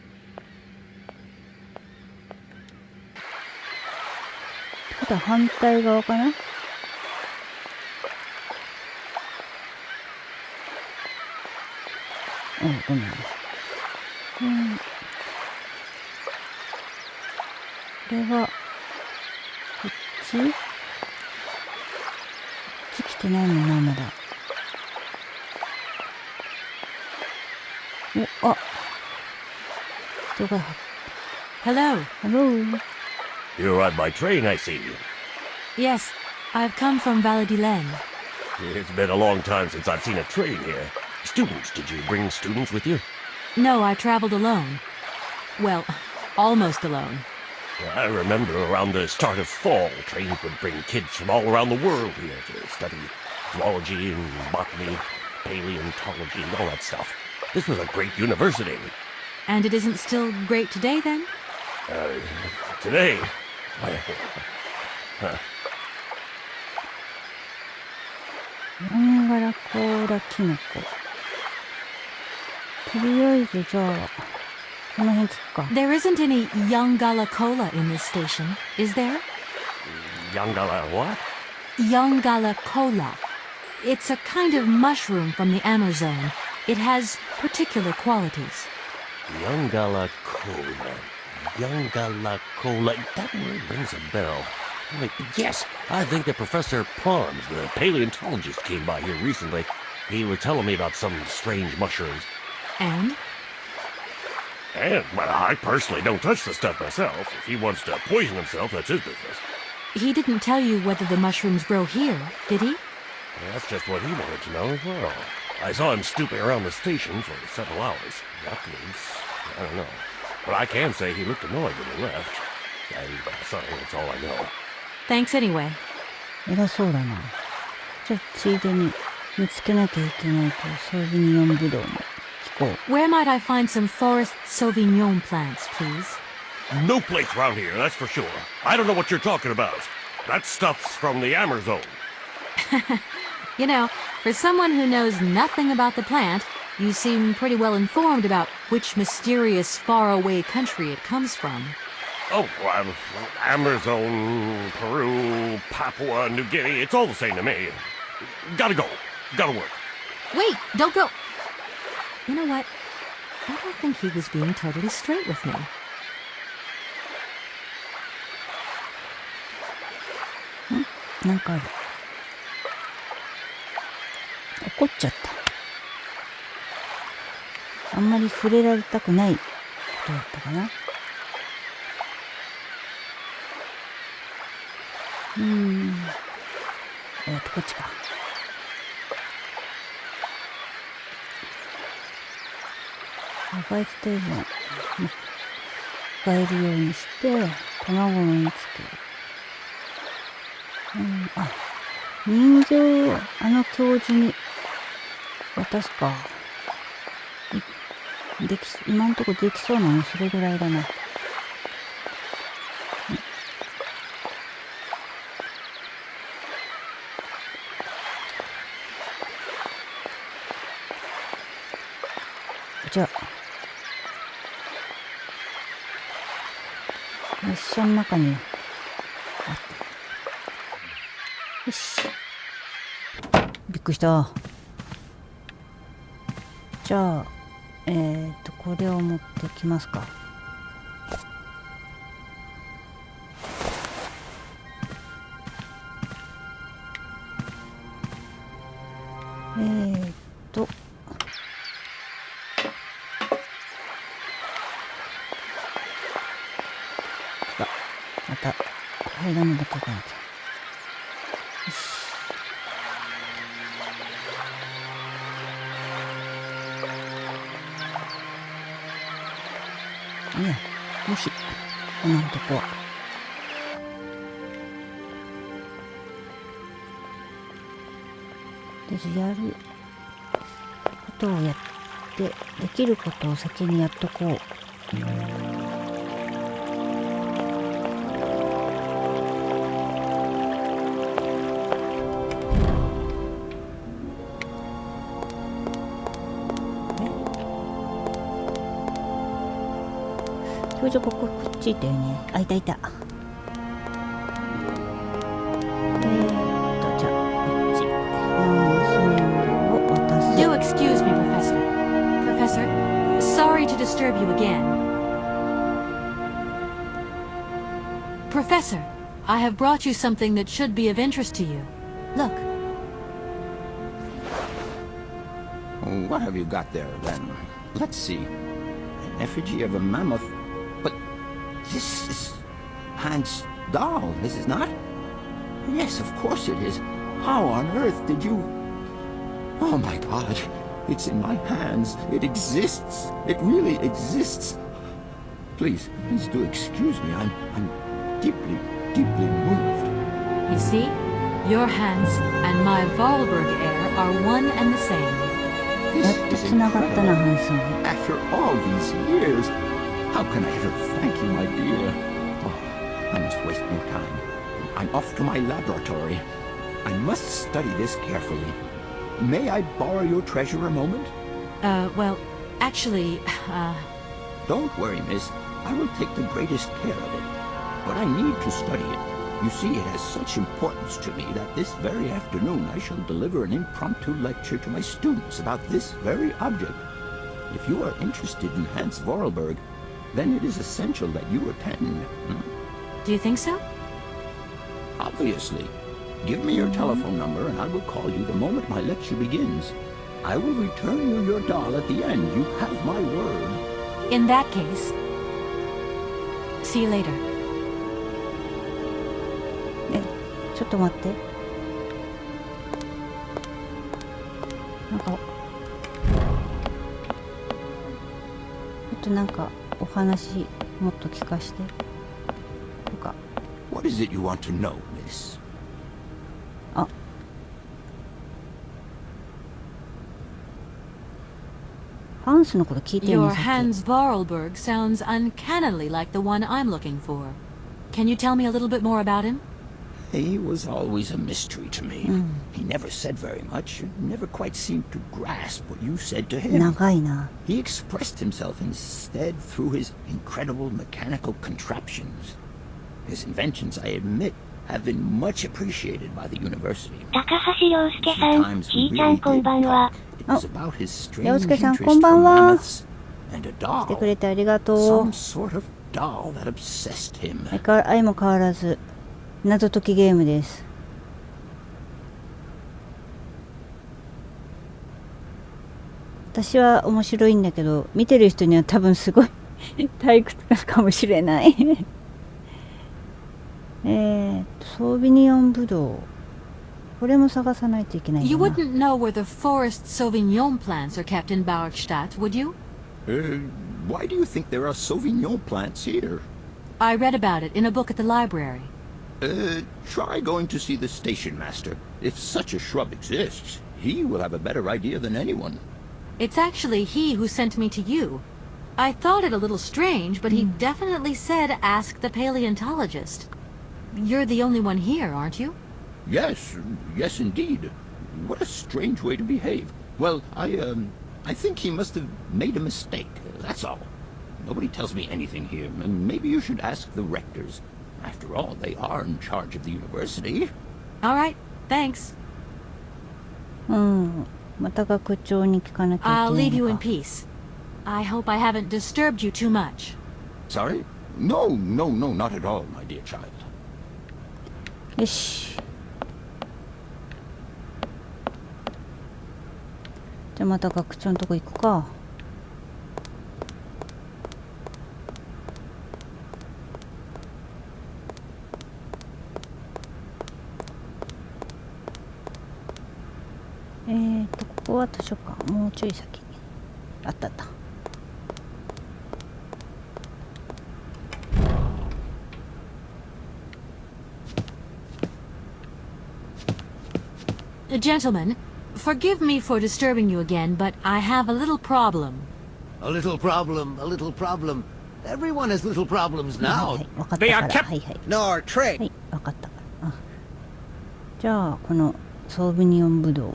あとは反対側かな。ごめん。これはこっち？こっち来てないもんな、まだ。あ、人が。Hello. Hello. You're on my train, I see. Yes, I've come from Valladolid. It's been a long time since I've seen a train here. Students, did you bring students with you? No, I traveled alone. Well, almost alone. I remember around the start of fall, trains would bring kids from all around the world here to study zoology and botany, paleontology, and all that stuff. This was a great university. And it isn't still great today, then? Today? ヤンガラコーラキノコ。とりあえずじゃあこの辺聞くか。There isn't any Yangala cola in this station, is there? Yangala what? Yangala cola. It's a kind of mushroom from the Amazon. It has particular qualities. Yangala cola. Yangala cola. That word rings a bell. Wait, yes, I think that Professor Pons, the paleontologist, came by here recently. He was telling me about some strange mushrooms. And? And, well, I personally don't touch the stuff myself. If he wants to poison himself, that's his business. He didn't tell you whether the mushrooms grow here, did he? Well, that's just what he wanted to know as well. I saw him snooping around the station for several hours. Afterwards, I don't know. But I can say he looked annoyed when he left. And, sorry, that's all I know. Thanks anyway. 偉そうだな。じゃあついでに見つけなきゃいけないとソービニョンブドウも聞こう。 Where might I find some forest Sauvignon plants, please? No place around here, that's for sure. I don't know what you're talking about. That stuff's from the Amazon. You know, for someone who knows nothing about the plant, you seem pretty well informed about which mysterious faraway country it comes from. Oh, Amazon, Peru, Papua New Guinea, it's all the same to me. Gotta go. Gotta work. Wait, don't go. You know what? I don't think he was being totally straight with me. なんかある。怒っちゃった。あんまり触れられたくないことだったかな。こっちか。赤いステージを使えるようにして卵も見つける。人形を教授に渡すか。今んとこできそうなのそれぐらいだな。じゃあ列車の中によし、びっくりした。じゃあこれを持ってきますか。また階段の中から。よし。いや、もし今のとこはでやることをやってできることを先にやっとこう。表情こっちいたよね。あ、いたいた。じゃあこっち。を渡す。Do excuse me, Professor. Professor, sorry to disturb you again. Professor, I have brought you something that should be of interest to you. Look. What have you got there, then? Let's see. An effigy of a mammoth. But this is Hans' doll, is it not? Yes, of course it is. How on earth did you... Oh my God. It's in my hands. It exists. It really exists. Please do excuse me. I'm deeply moved. You see, your hands and my Vorarlberg heir are one and the same. This is incredible. After all these years, how can I ever thank you, my dear? Oh, I must waste no time. I'm off to my laboratory. I must study this carefully. May I borrow your treasure a moment? Well, actually, Don't worry, miss. I will take the greatest care of it. But I need to study it. You see, it has such importance to me that this very afternoon I shall deliver an impromptu lecture to my students about this very object. If you are interested in Hans Vorarlberg, then it is essential that you attend. Do you think so? Obviously. Give me your telephone number and I will call you the moment my lecture begins. I will return you your doll at the end. You have my word. In that case, see you later. ちょっと待って。なんか、なんかお話もっと聞かして。とか。What is it you want to know, miss? あ。ハンスのこと聞いてるの Your Hans Vorarlberg sounds uncannily like the one I'm looking for. Can you tell me a little bit more about him? He was always a mystery to me. He never said very much, never quite seemed to grasp what you said to him. 長いな。 He expressed himself instead through his incredible mechanical contraptions. His inventions, I admit, have been much appreciated by the university. 高橋洋介さん、ちーちゃんこんばんは。It was about his strange 洋介さん interest こんばん for は。 mammoths and a 来て doll. くれてありがとう。 Some sort of doll that obsessed him. 相も変わらず謎解きゲームです。私は面白いんだけど、見てる人には多分すごい退屈かもしれない。ソービニオンブドウ。これも探さないといけないんだ You な。 wouldn't know where the forest Sauvignon plants are kept in Bauerstadt, would you? Why do you think there are Sauvignon plants here? I read about it in a book at the library. Try going to see the station master. If such a shrub exists, he will have a better idea than anyone. It's actually he who sent me to you. I thought it a little strange, but he definitely said ask the paleontologist. You're the only one here, aren't you? Yes, yes indeed. What a strange way to behave. Well, I think he must have made a mistake, that's all. Nobody tells me anything here, and maybe you should ask the rectors. After all, they are in charge of the university. All right, thanks. また学長に聞かなきゃ I'll い leave け you ない in のか。 peace. I hope I haven't disturbed you too much. Sorry? No, not at all, my dear child. よし。じゃあまた学長のとこ行くか。ここは図書館。もうちょい先。あったあった。Gentlemen, forgive me for disturbing you again, but I have a little problem. A little problem, a little problem. Everyone has little problems は now. い、分かったから。はいはい。 Nor trade. はい、分かったから。じゃあ、このソービニオンブドウ。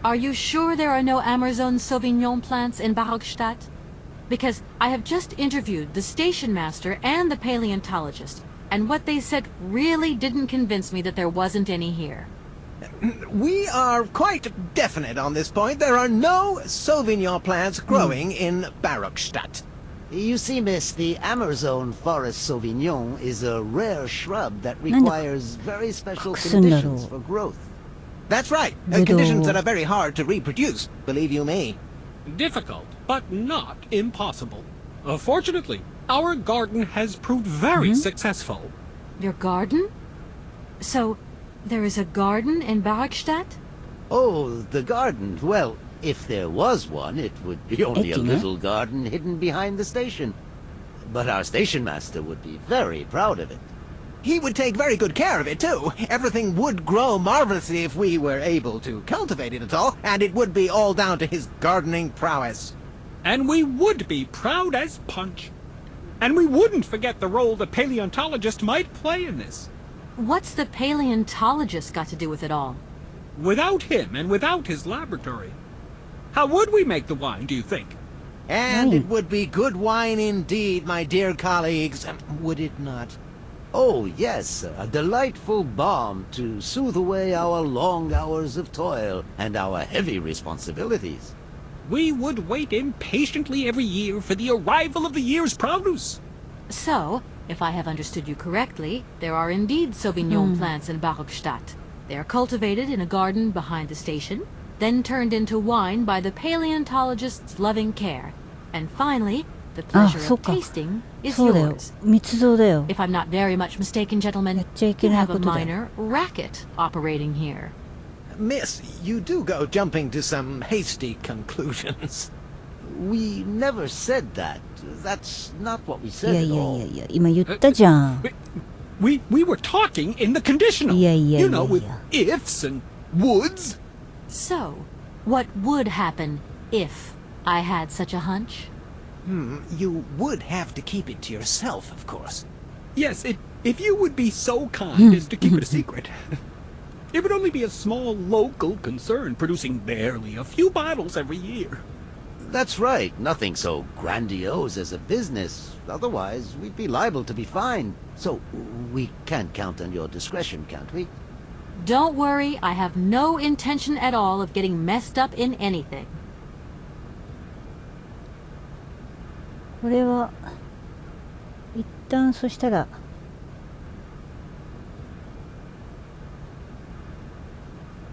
Are you sure there are no Amazon Sauvignon plants in Barockstadt? Because I have just interviewed the station master and the paleontologist, and what they said really didn't convince me that there wasn't any here. We are quite definite on this point. There are no Sauvignon plants growing in Barockstadt. You see, miss, the Amazon Forest Sauvignon is a rare shrub that requires very special conditions for growth. That's right. Conditions that are very hard to reproduce, believe you me. Difficult, but not impossible. Fortunately, our garden has proved very successful. Your garden? So, there is a garden in Barockstadt? Oh, the garden. Well, if there was one, it would be only a little garden hidden behind the station. But our station master would be very proud of it. He would take very good care of it, too. Everything would grow marvelously if we were able to cultivate it at all, and it would be all down to his gardening prowess. And we would be proud as punch. And we wouldn't forget the role the paleontologist might play in this. What's the paleontologist got to do with it all? Without him and without his laboratory, how would we make the wine, do you think? And it would be good wine indeed, my dear colleagues, would it not? Oh, yes, a delightful balm to soothe away our long hours of toil and our heavy responsibilities. We would wait impatiently every year for the arrival of the year's produce. So, if I have understood you correctly, there are indeed Sauvignon plants in Barockstadt. They are cultivated in a garden behind the station, then turned into wine by the paleontologist's loving care. And finally, the pleasure of tasting is そうだよ。 yours. 密造だよ。 If I'm not very much mistaken, gentlemen, やっちゃいけ you ない have こ a とだよ。 minor racket operating here. Miss, you do go jumping to some hasty conclusions. We never said that. That's not what we い said や at いやい all. やいや、今言ったじゃん。 We were talking in the conditional. Yeah, yeah, you know, yeah, with yeah. ifs and woulds. So, what would happen if I had such a hunch? You would have to keep it to yourself, of course. Yes, if you would be so kind as to keep it a secret. It would only be a small local concern producing barely a few bottles every year. That's right. Nothing so grandiose as a business. Otherwise, we'd be liable to be fined. So, we can't count on your discretion, can't we? Don't worry, I have no intention at all of getting messed up in anything. これは一旦そしたら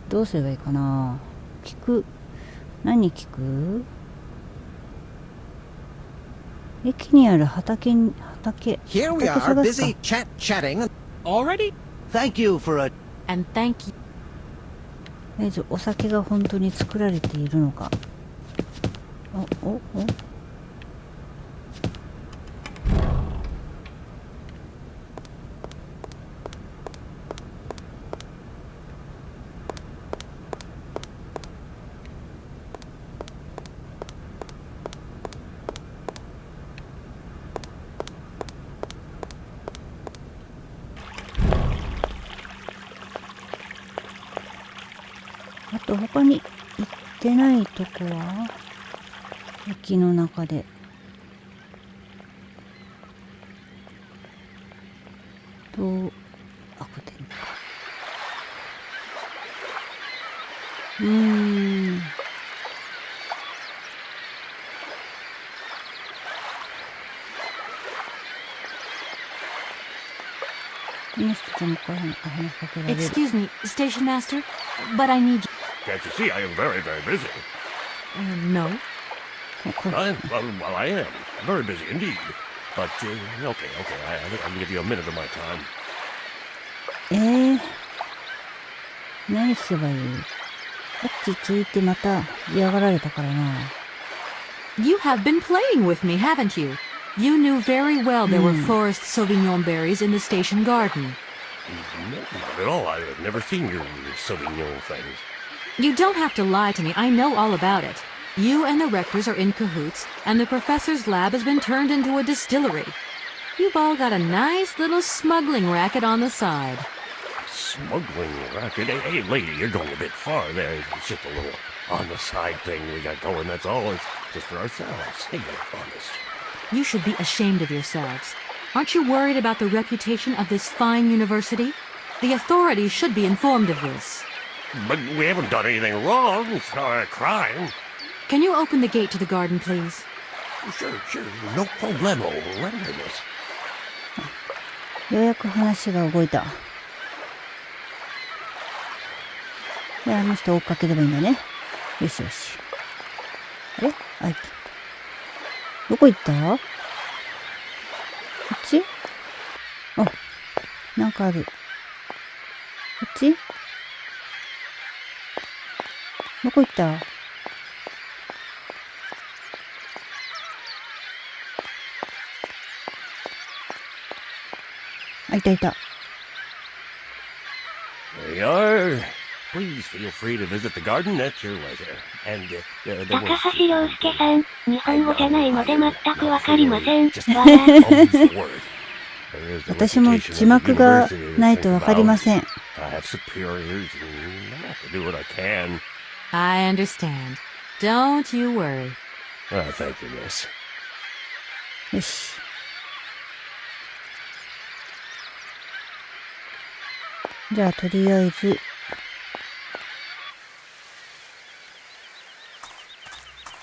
どうすればいいかな。何聞く？駅にある畑 Here we are, 探すか。 busy chatting. Already? Thank you for a... And thank you. とりあえずお酒が本当に作られているのか。お他に行ってないとこは駅の中で。あ、これExcuse me, Station Master, but I need you. Can't you see I am very, very busy? No. Well, I am. Very busy indeed. But, okay, I think I can give you a minute of my time. 何すればいい？あっちついてまた嫌がられたからな。You have been playing with me, haven't you? You knew very well there were forest Sauvignon berries in the station garden. No, not at all. I've never seen your Sauvignon things. You don't have to lie to me. I know all about it. You and the rectors are in cahoots, and the professor's lab has been turned into a distillery. You've all got a nice little smuggling racket on the side. Smuggling racket? Hey, lady, you're going a bit far there. It's just a little on-the-side thing we got going, that's all. It's just for ourselves. Hey, you're honest. You should be ashamed of yourselves. Aren't you worried about the reputation of this fine university? The authorities should be informed of this. But we haven't done anything wrong. It's not a crime. Can you open the gate to the garden, please? Sure. No problemo. Let me miss. ようやく話が動いた。で、あの人を追っかければいいんだね。よしよし。あれ？あいた。どこ行った？こっち？あ、なんかある。こっち？どこ行った？あ、いたいた。There you are. Please feel free to visit the garden at your leisure. And, there 高 was... 橋良介さん、日本語じゃないので全くわかりません。私も字幕がないとわかりません。I have superiors and I have to do what I can. I understand. Don't you worry. Thank you, miss. よし。じゃあ、とりあえず、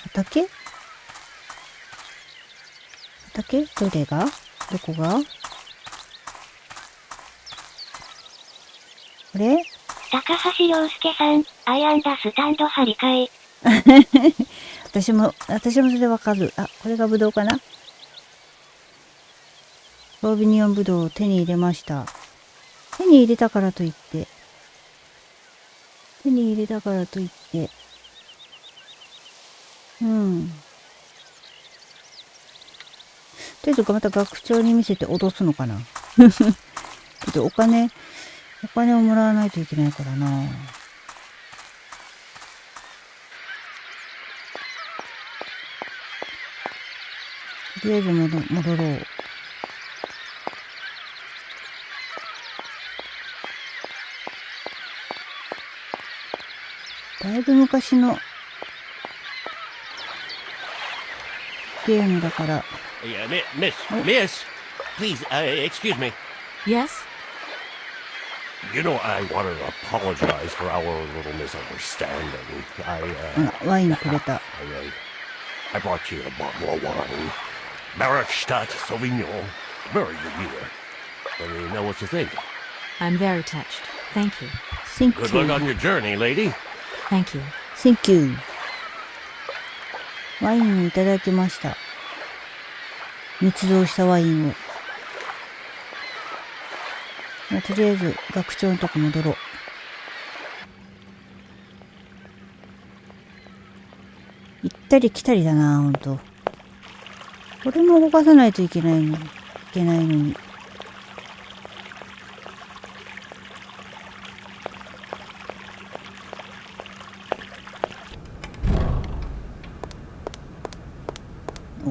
畑？どれが？どこが？これ？高橋良介さん、アイアンダスタンド張り替え。私もそれわかる。あ、これがブドウかな？ロービニオンブドウを手に入れました。手に入れたからといって、とりあえずまた学長に見せて脅すのかな。けどお金をもらわないといけないからな。とりあえず戻ろう。だいぶ昔のゲームだから。Yeah, miss, please, excuse me. Yes? You know, I wanted to apologize for our little misunderstanding. ワインくれた。I brought you a bottle of wine. Barakstadt Sauvignon. Very good year. Let me know what you think. I'm very touched. Thank you. Thank Good you. luck on your journey, lady. Thank you. Thank you. ワインをいただきました。密造したワインを。とりあえず学長のとこ戻ろう。行ったり来たりだな、ほんと。これも動かさないといけないのに。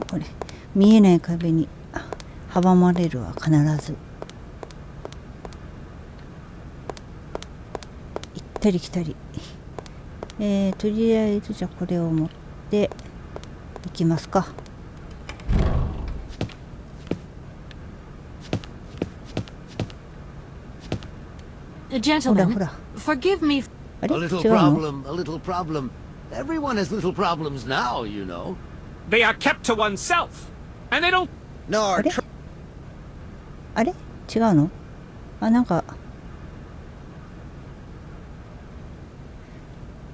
これ見えない壁に阻まれるわ、必ず。行ったり来たり。とりあえずじゃあこれを持っていきますか。ほら Gentlemen, ほら。 forgive me. あれ A 違 little うの？ problem, a little problem. Everyone has little problems now, you know. They are kept to oneself, and they don't. Nor あれあれ違うの？あ、なんか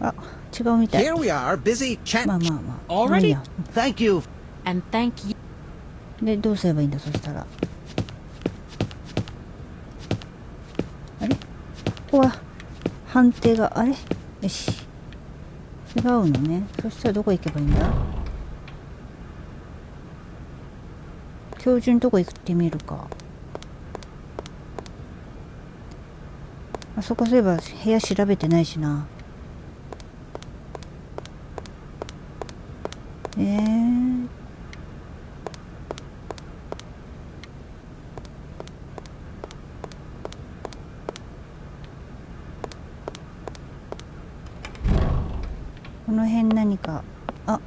あ、違うみたい。 here we are, busy chat. まあまあまあ。 Already？まあいいや。 Thank you. And thank you. で、どうすればいいんだ、そしたら。あれここは判定が、あれよし。違うのね。そしたらどこ行けばいいんだ？標準どこ行ってみるか。あそこそういえば部屋調べてないしな。この辺何か、あ、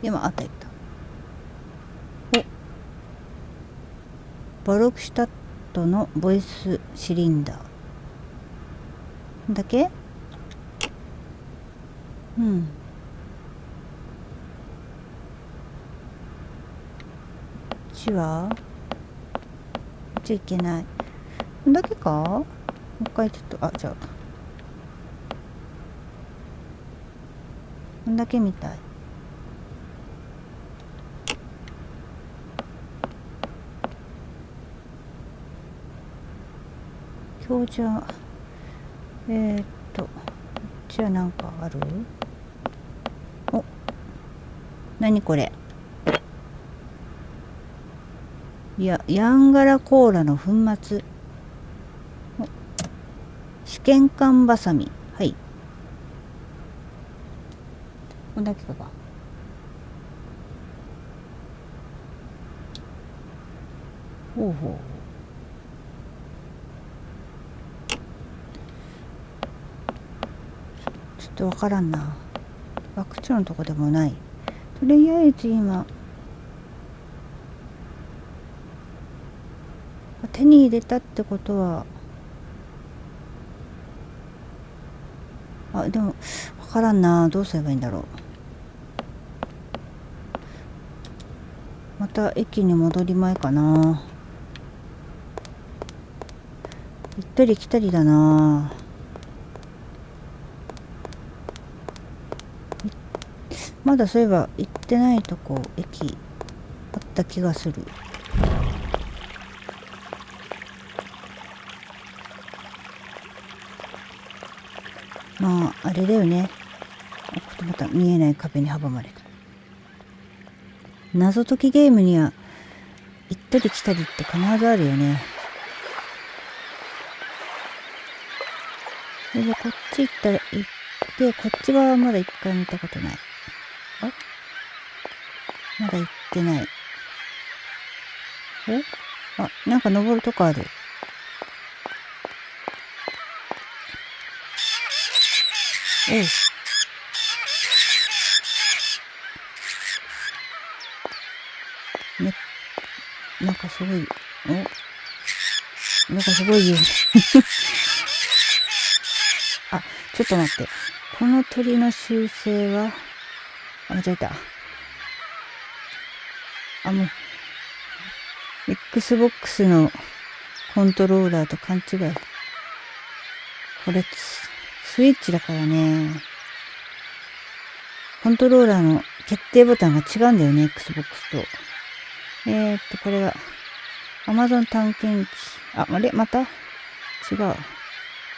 今あった。バロクシュタットのボイスシリンダーだけ？うん。こっちは？こっち行けない。こんだけか？もう一回ちょっと、あ、じゃあ。こんだけみたい。今日じゃこっちはなんかある？お、何これ？いや、ヤンガラコーラの粉末。お、試験管バサミ。はい。こんだけか。ほうほう。ちょっとわからんな。学長のとこでもない。とりあえず今手に入れたってことは、あ、でもわからんな。どうすればいいんだろう。また駅に戻り前かな。行ったり来たりだな。まだそういえば行ってないとこ駅あった気がする。まああれだよね。また見えない壁に阻まれた。謎解きゲームには行ったり来たりって必ずあるよね。それでこっち行ったら行って、こっち側はまだ一回見たことない。あ、まだ行ってない。お、あ、なんか登るとこある。おう。ね、なんかすごい、なんかすごいよ。あ、ちょっと待って。この鳥の習性は、あ、間違えた。あ、もう、Xbox のコントローラーと勘違い。これ、スイッチだからね。コントローラーの決定ボタンが違うんだよね、Xbox と。これが、Amazon 探検機。あ、あれまた違う。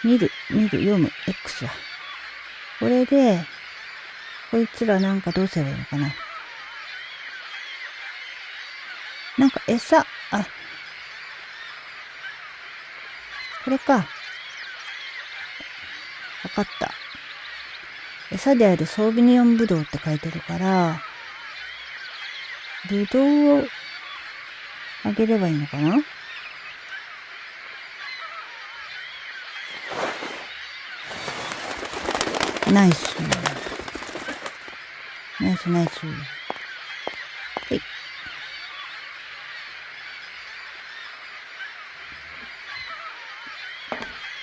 見る、読む、X だ。これで、こいつらなんかどうすればいいのかな。なんか餌、あ、これか。わかった。餌であるソービニオンブドウって書いてるから、ブドウをあげればいいのかな。ナイス。ナイスナイス。はい。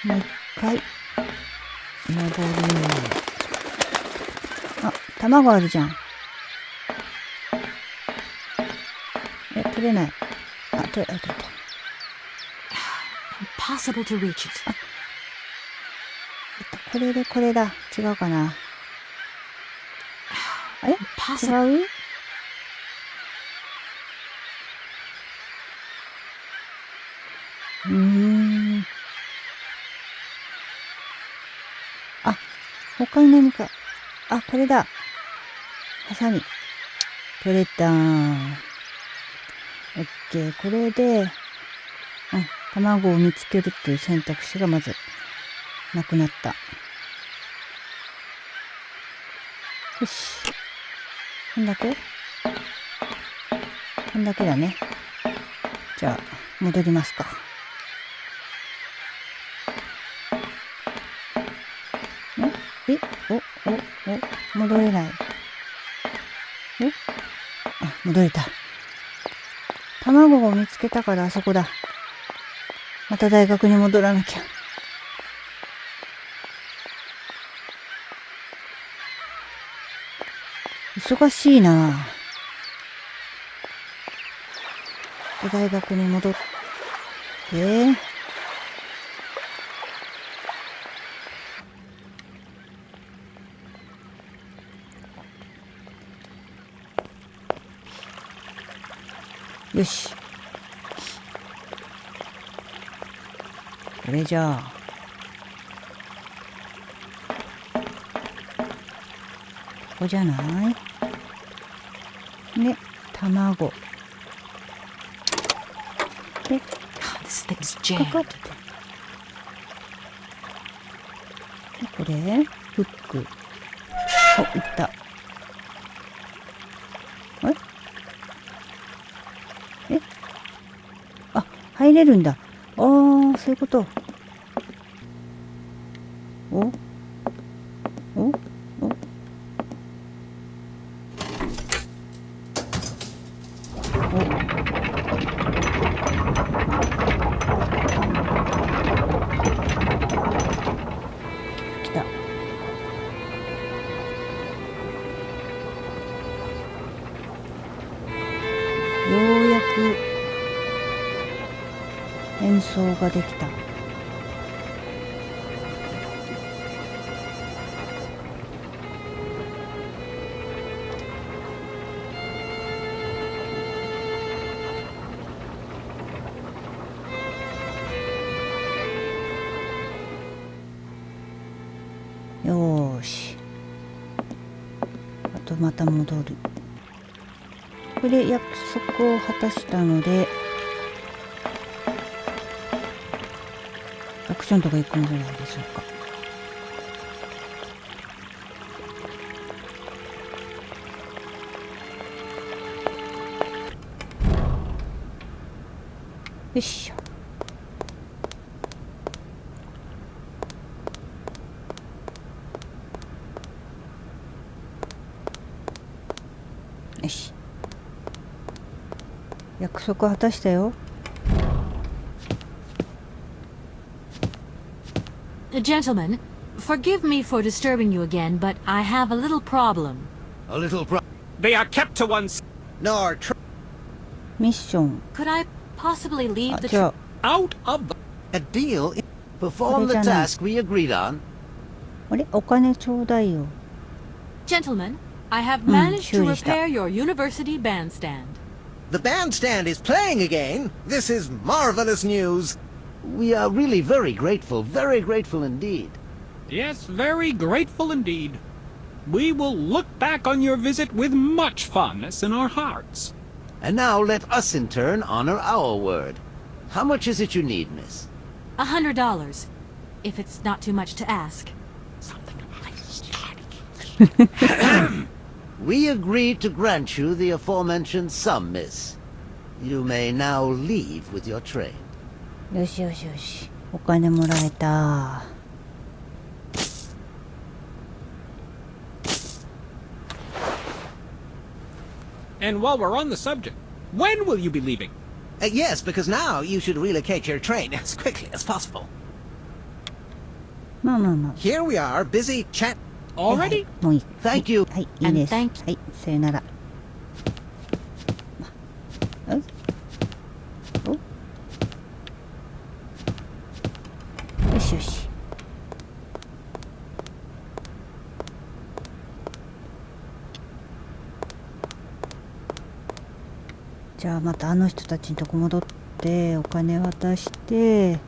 もう一回登る。あ、卵あるじゃん。取れない。あ、取れた。Impossible to reach it. これでこれだ。違うかな。あれ？違う？あ、他に何か。あ、これだ。ハサミ。取れた。オッケー。これで、卵を見つけるっていう選択肢がまずなくなった。よし。こんだけ？こんだけだね。じゃあ、戻りますか。戻れない。あ、戻れた。卵を見つけたからあそこだ。また大学に戻らなきゃ。忙しいな。大学に戻って。よし。これじゃあ。ここじゃない？ね、卵。で、This thing's かか jammed. って。で、これ、フック。お、いった。あ、入れるんだ。ああ、そういうこと。お来た。ようやく演奏ができた。よーし。あとまた戻る。これ約束を果たしたので、アクションとか行くんじゃないでしょうか。よいしょ。よし。約束果たしたよ。Gentlemen, forgive me for disturbing you again, but I have a little problem. A little pro- They are kept to one s- Norミッション。Could I possibly leave あ、 the じゃ out of the... A deal? Perform the Original. task we agreed on. あれお金ちょうだいよ。 Gentlemen, I have managed to 修理した。 repair your university bandstand. the bandstand is playing again. This is marvelous news. We are really very grateful indeed. Yes, very grateful indeed. We will look back on your visit with much fondness in our hearts. And now let us in turn honor our word. How much is it you need, miss? $100, if it's not too much to ask. We agree to grant you the aforementioned sum, miss. You may now leave with your train. よしよしよし。お金もらえた。And while we're on the subject, when will you be leaving? Yes, because now you should relocate your train as quickly as possible. まあまあまあ。 Here we are, busy chat. Already? もういい。 Thank you. はい、いいです。は And い、さよなら。よしよし。じゃあまたあの人たちのとこ戻ってお金渡して、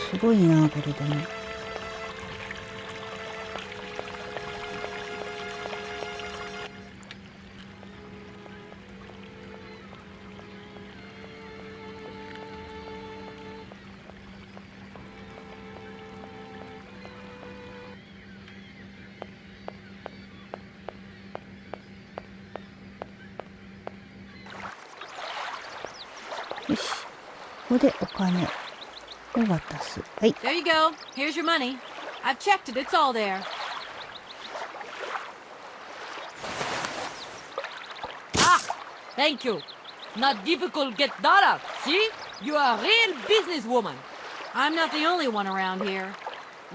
すごいなこれでね。よし、ここでお金を渡す。はい。 There you go. Here's your money. I've checked it. It's all there. Ah, thank you. Not difficult get dollar. See? You are a real businesswoman. I'm not the only one around here.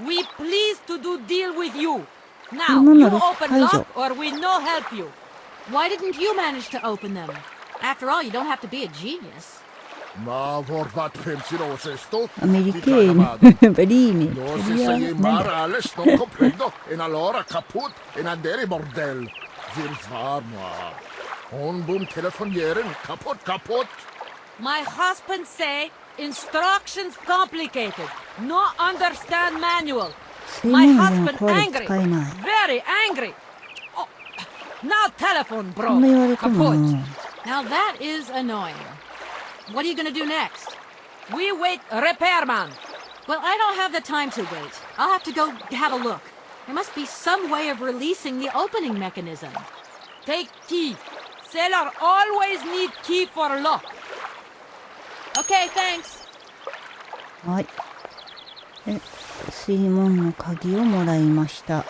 We pleased to do deal with you. Now, you open lock or we no help you. Why didn't you manage to open them? After all, you don't have to be a genius. Ma vorbat pensiroso Americano, Bellini. Non si sa Ales, non comprendo. E allora caput, e andare bordel. Zirzvarma. On boom telefonieren, kaput. My husband say instructions complicated. No understand manual. My husband angry. Very angry. Oh, now telephone broke. Kaput. Now that is annoying. What are you gonna do next? We wait repairman. Well, I don't have the time to wait. I'll have to go have a look. There must be some way of releasing the opening mechanism. Take key. Sailor always need key for lock. Okay, thanks. はい。水門の鍵をもらいました。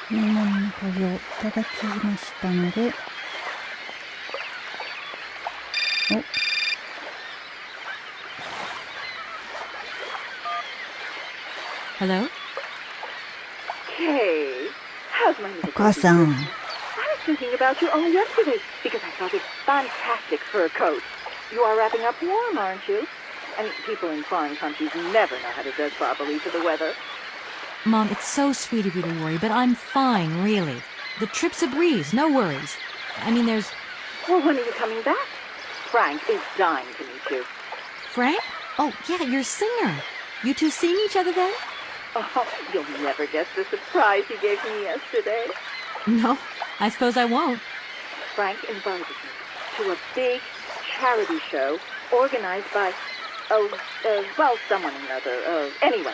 水門の鍵をいただきましたので、Hello? Hey, how's my little お母さん。I was thinking about you only yesterday because I saw this fantastic fur coat. You are wrapping up warm, aren't you? I mean, people in foreign countries never know how to dress properly for the weather. Mom, it's so sweet of you to worry, but I'm fine, really. The trip's a breeze, no worries. I mean, there's... Well, when are you coming back? Frank is dying to meet you. Frank? Oh, yeah, your singer. You two seeing each other then? Oh, you'll never guess the surprise he gave me yesterday. No, I suppose I won't. Frank invited me to a big charity show organized by, someone or another. Anyway,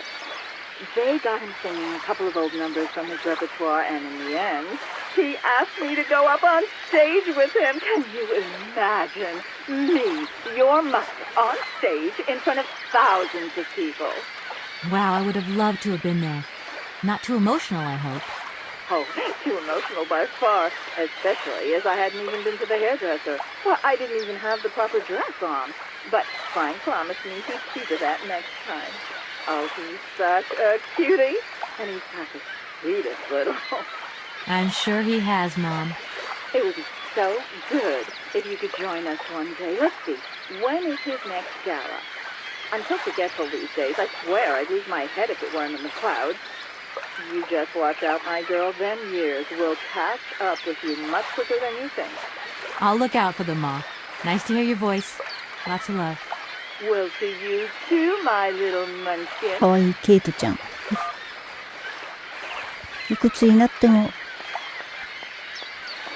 they got him singing a couple of old numbers from his repertoire, and in the end, he asked me to go up on stage with him. Can you imagine me, your mother, on stage in front of thousands of people? Wow, I would have loved to have been there. Not too emotional, I hope. Oh, too emotional by far, especially as I hadn't even been to the hairdresser. Well, I didn't even have the proper dress on. But Frank promised me he'd see to that next time. Oh, he's such a cutie. And he's got the sweetest little... I'm sure he has, Mom. It would be so good if you could join us one day. Let's see, when is his next gala? I'm so forgetful these days. I swear I'd lose my head if it weren't in the clouds. You just watch out, my girl. Them years will catch up with you much quicker than you think. I'll look out for them, Ma. Nice to hear your voice. Lots of love. We'll see you too, my little munchkin. かわいいケイトちゃん。いくつになっても、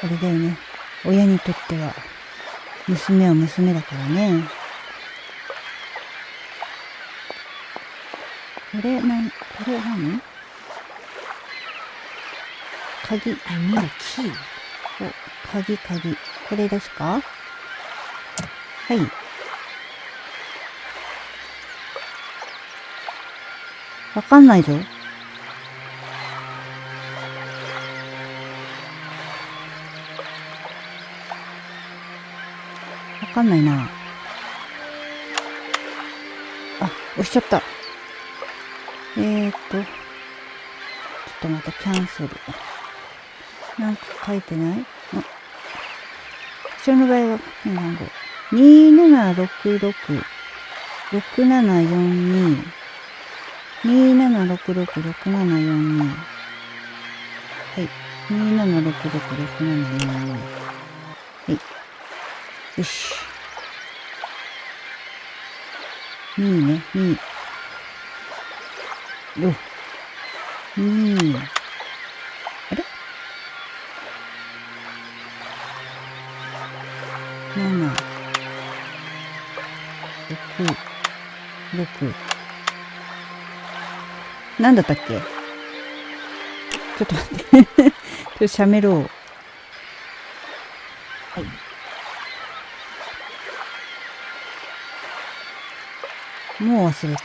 あれだよね。親にとっては娘は娘だからね。これ何鍵。I need a key. 鍵。これですか？はい。わかんないぞ。わかんないな。あ、押しちゃった。ちょっと待って、キャンセル。なんか書いてない？こちらの場合は、番号。2766-6742。2766-6742。はい。2766-6742。はい。よし。2ね、2。お。2。あれ ?7。6。なんだったっけ？ちょっと待って。ちょっと喋ろう。はい。もう忘れた。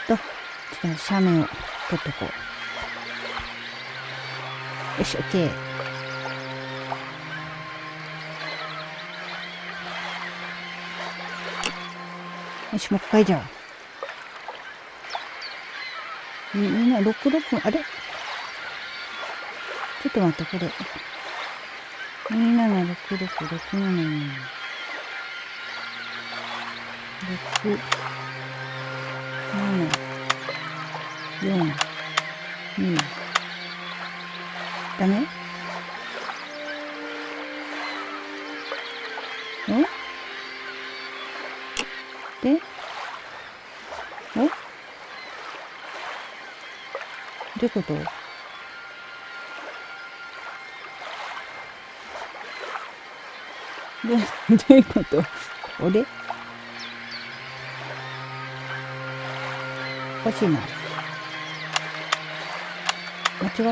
ちょっと写メを撮っとこう。よし、OK。よし、もう一回じゃあ。みんな66、あれちょっと待って、これ。27666742。6、7、4、2。ダメ？ん？で？お？どういうこと？どういうこと？あれ？おかしいな。間違った。も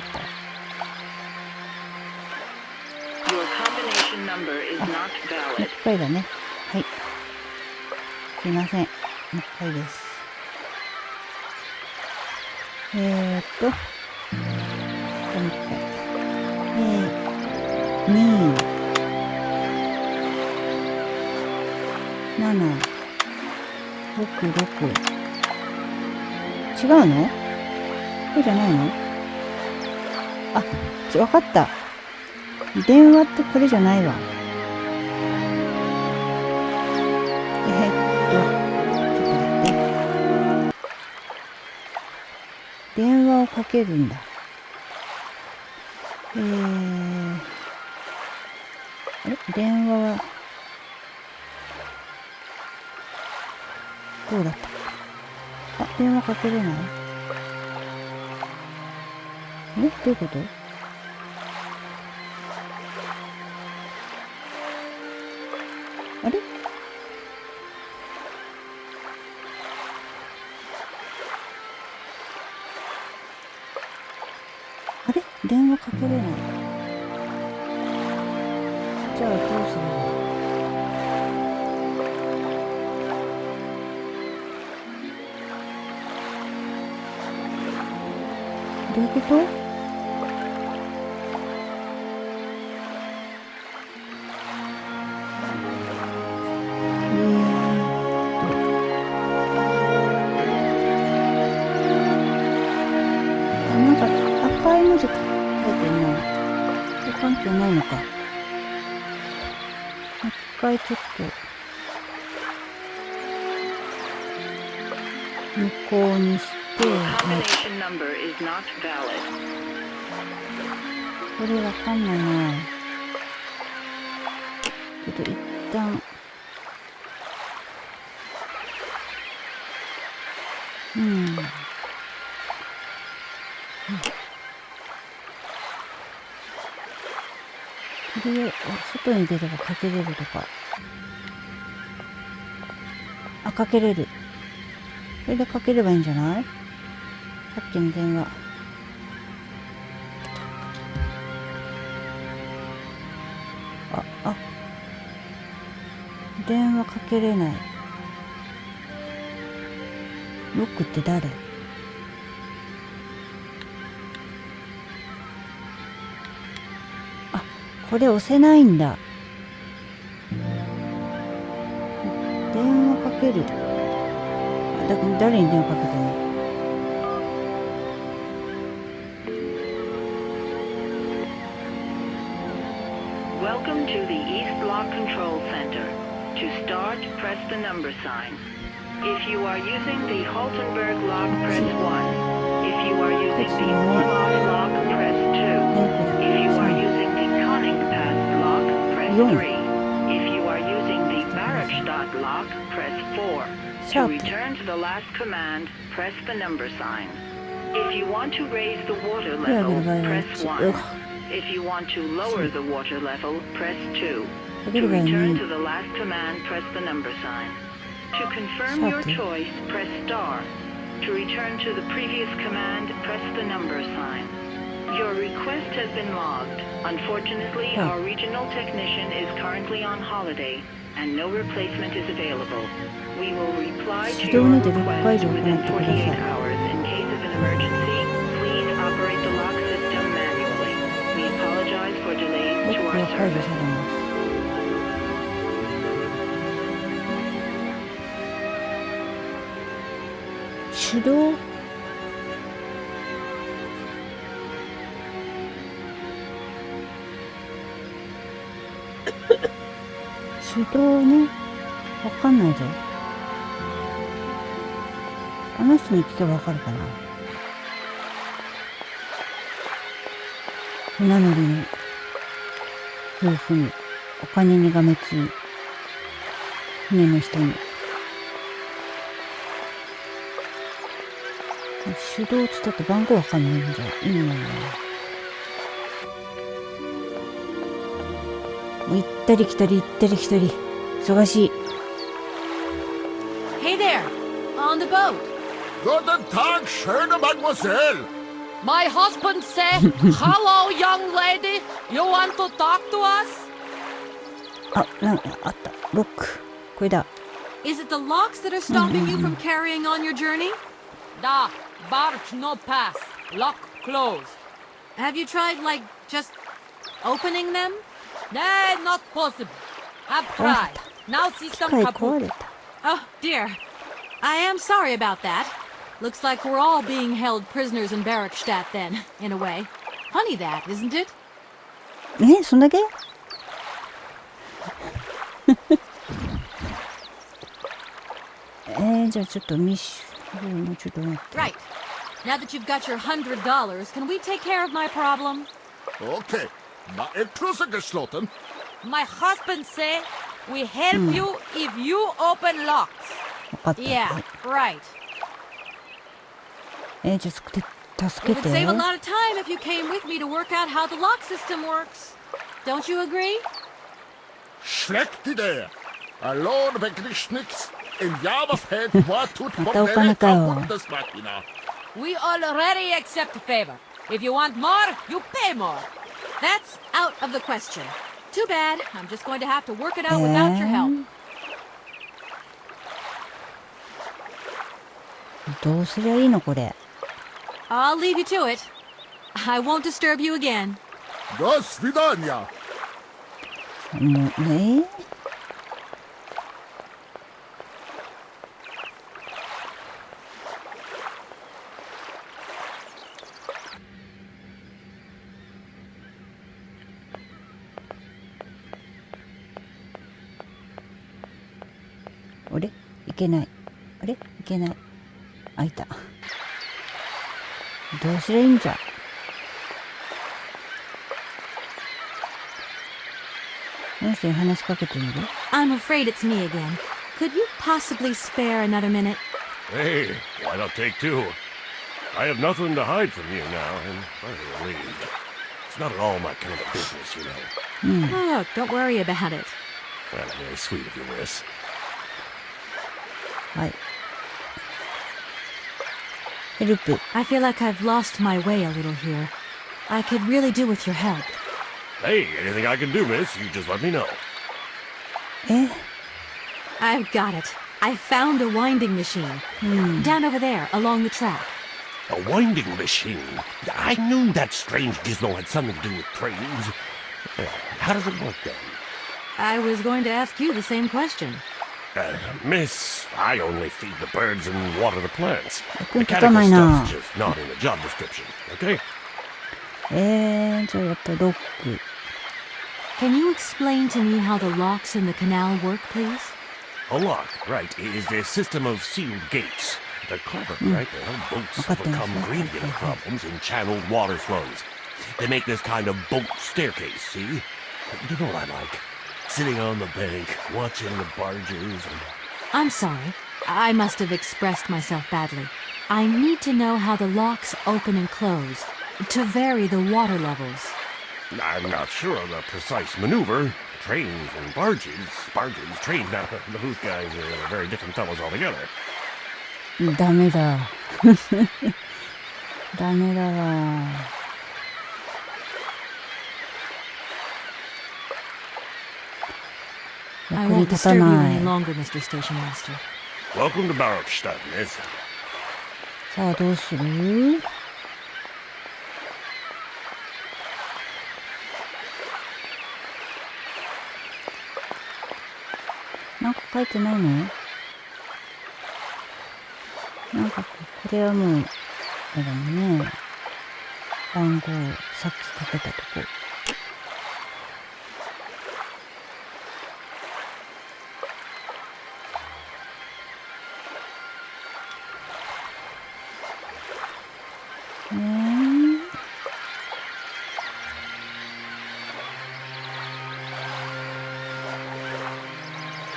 う一回だね。はい。すいません。もう一回です。もう一回。2、7、6、6。違うの？これじゃないの？あ、わかった。電話ってこれじゃないわ。ちょっと待って。電話をかけるんだ。電話は、どうだった？あ、電話かけれない？どういうこと？あれ？あれ？電話かけれない。じゃあどうするの？どういうこと？なんか赤い文字書いてるな。関係ないのか。一回ちょっと無効にして、これわかんないな。ちょっと一旦とりあえず、そっ外に出ればかけれるとか。あ、かけれる。それでかければいいんじゃない？さっきの電話。電話かけれない。ロックって誰？あ、これ押せないんだ。電話かける。誰に電話かけてんの？Welcome to the East Block Control Center. To start, press the number sign. If you are using the Haltenberg lock, press 1. If you are using the Orloff lock, press 2. If you are using the Konningpass lock, press 3. If you are using the Barakstadt lock, press 4. To return to the last command, press the number sign. If you want to raise the water level, press 1. If you want to lower the water level, press 2. To return to the last command, press the number sign. To confirm your choice, press star. To return to the previous command, press the number sign. Your request has been logged. Unfortunately, our regional technician is currently on holiday, and no replacement is available. We will reply to your request within 48 hours. In case of an emergency, please operate the lock system manually. We apologize for delays to our service. 手動？手動ね。わかんないぞ。あの人に聞けばわかるかな。船乗りの夫婦に、お金にがめつい船の人に。手動つったって番号わかんないんじゃ意味ないな。もう行ったり来たり行ったり来たり忙しい。Hey there, on the boat. Guten Tag, schöne Mademoiselle. My husband said, "Hello, young lady. You want to talk to us?" あ、なんかあった。ロック。これだ。Is it the locks that are stopping you from carrying on your journey? Da, barge no pass. Lock closed. Have you tried, like, just opening them? Nah, not possible. Have tried. Now system 機械壊 kaput. れた。Oh, dear. I am sorry about that. Looks like we're all being held prisoners in Barakstadt then, in a way. Funny that, isn't it? え、そんだけ？じゃあちょっともうちょっと待って。 Right. Now that you've got your $100, can we take care of my problem? Okay, na Entschlusse geschlossen. My husband say we help you if you open locks. わかった。 Yeah, right. じゃあ助 It け would て。 save a lot of time if you came with me to work out how the lock system works. Don't you agree? Schlechte Idee. Alone wirklich nix. In Java fällt what tut またお金かよ。 das Machina. We already accept favor. If you want more, you pay more. That's out of the question. Too bad. I'm just going to have to work it out without your help. どうすりゃいいのこれ。 I'll leave you to it. I won't disturb you again. До свидания. もうね。あれいけない。あれいけない。開いた。どうすりゃいいんじゃ。何して話しかけてみる？ I'm afraid it's me again. Could you possibly spare another minute? Hey, why not take two? I have nothing to hide from you now, and I'm relieved. It's not at all my kind of business, you know. Oh, look, don't worry about it. Well, very sweet of you, miss. はい。ヘルプ。 I feel like I've lost my way a little here. I could really do with your help. Hey, anything I can do, miss, you just let me know. え I've got it. I found a winding machine. Down over there, along the track. A winding machine? I knew that strange gizmo had something to do with trains. How does it work, then? I was going to ask you the same question. Miss, I only feed the birds and water the plants. 役に立 Mechanical たないな。 stuff's just not in the job description, okay? じゃあやっぱロック。 Can you explain to me how the locks in the canal work, please? A lock, right, is a system of sealed gates. They're clever, right? They help boats overcome gradient problems in channeled water flows. They make this kind of boat staircase, see? You know what I like? Sitting on the bank, watching the barges and... I'm sorry. I must have expressed myself badly. I need to know how the locks open and close, to vary the water levels. I'm not sure of the precise maneuver. Trains and barges, trains, now, those guys are very different fellows altogether. ダメだ。ダメだわ。I 役に won't 立た disturb you な any い。 longer, Mr. Station Master. Welcome to Barrockstadt, miss. さあどうする？なんか書いてないの？なんかこれはもうあれだもんね。番号さっきかけたとこ。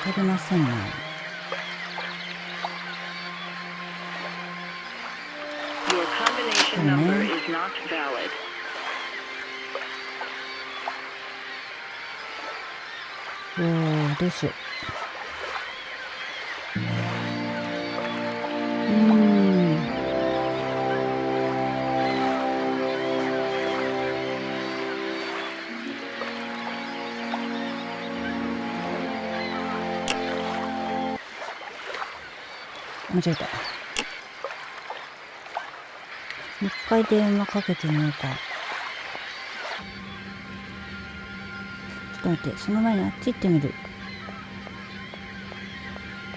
取れませんね。Your combination number is not valid. どうしよう。間違えた。もう一回電話かけてみようか。ちょっと待って、その前にあっち行ってみる。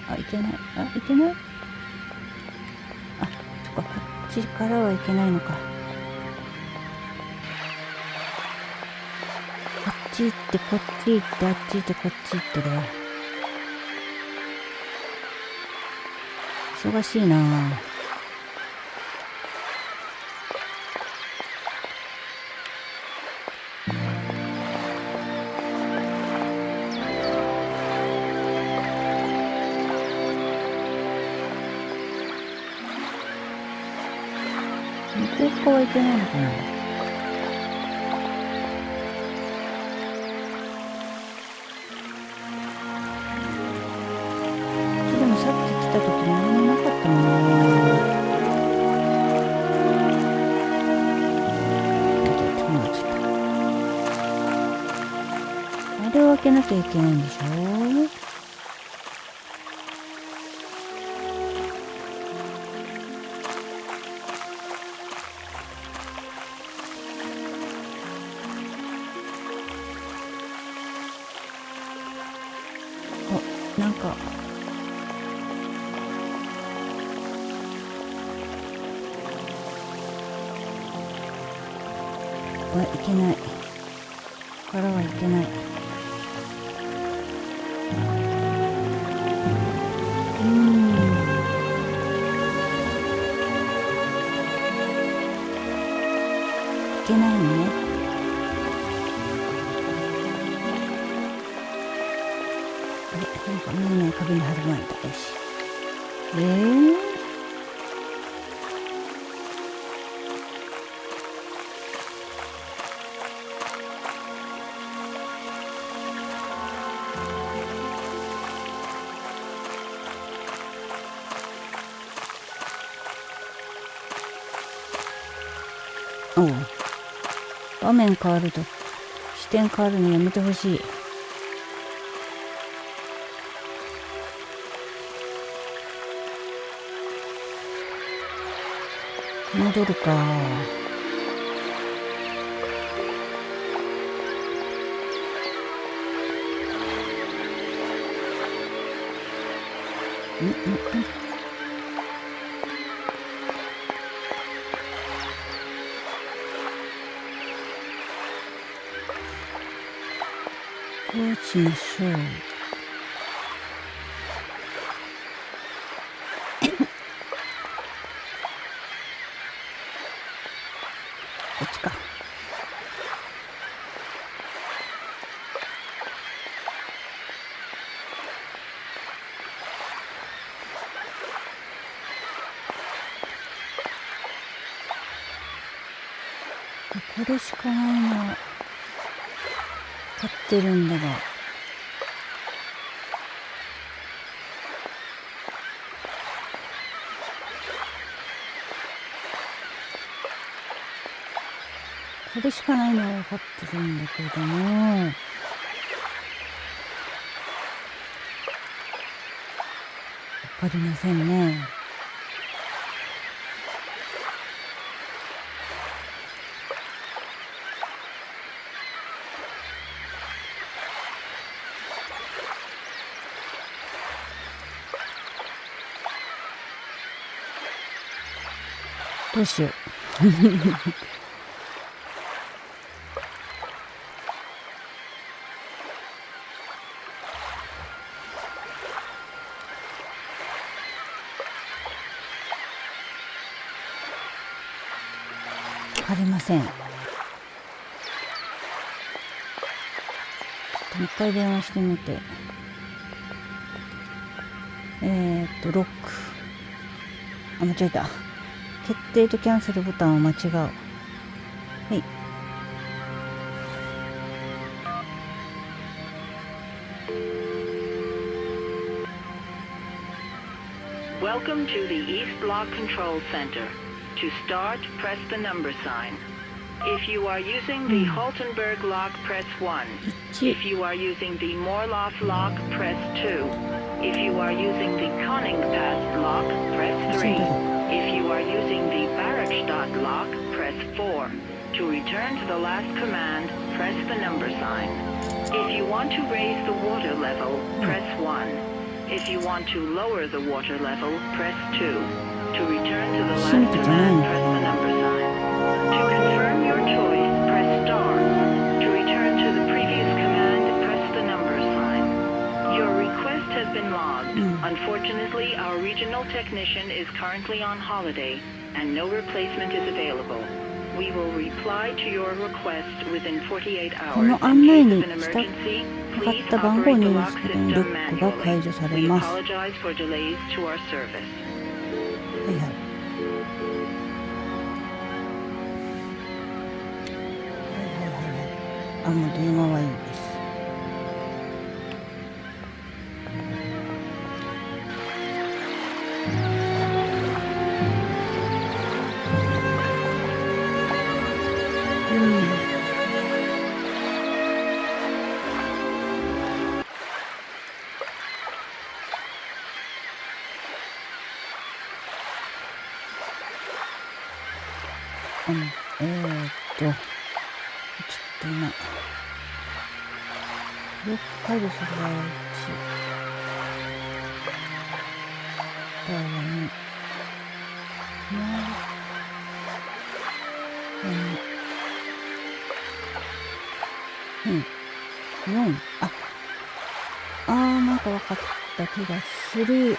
あ、いけない。あ、いけない。あ、そっか、こっちからはいけないのか。こっち行って、こっち行って、あっち行って、こっち行ってだよ。忙しいなぁ。向こう側はいけないのかな。でもさっき来た時何もなかったもんな。あれを開けなきゃいけないんでしょ。お、なんかいけない。ここからはいけない。いけないのね。あれ、なんか見えない壁に貼る前だ。よし。おう、場面変わると視点変わるのやめてほしい。戻るか。どうしましょう。こっちか。これしかないのは買ってるんだが、これしかないのは分かってるんだけども、わかりませんね。どうしよう。わかりません。もう一回電話してみて。ロック。あ、間違えた。決定とキャンセルボタンを間違う。はい。Welcome to the East Block Control Center. To start, press the number sign. If you are using the Haltenberg lock, press 1. If you are using the Morloff lock, press 2. If you are using the Koningpass lock, press 3. If you are using the Barakstadt lock, press 4. To return to the last command, press the number sign. If you want to raise the water level, press 1. If you want to lower the water level, press 2. To return to the last command, press the number sign. To confirm your choice, press star. To return to the previous command, press the number sign. Your request has been logged. Unfortunately, our regional technician is currently on holiday, and no replacement is available. We will reply to your request within 48 hours. この案内に従った番号に入力するとロックが解除されます。はいはい。あ、もう電話はいいです。ちょっと今ロック解除する場合は1だわね。4。なんか分かった気がする。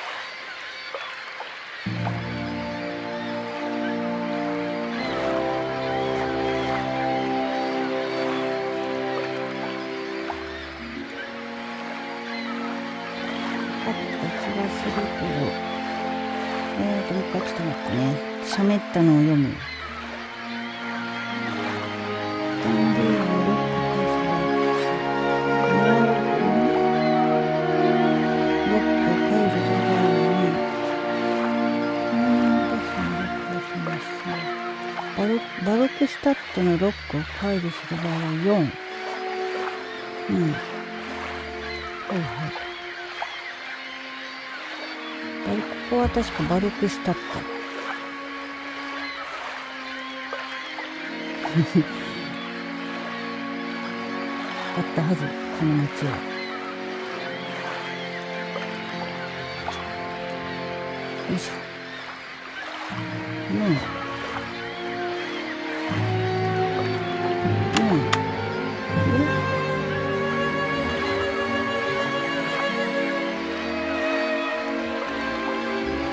もう一回ちょっと待ってね。喋ったのを読む。バロックスタットのロックを解除する場合は4。うん。はいはい。ここは確かバルクスタット。あったはず、この町は。よいしょ。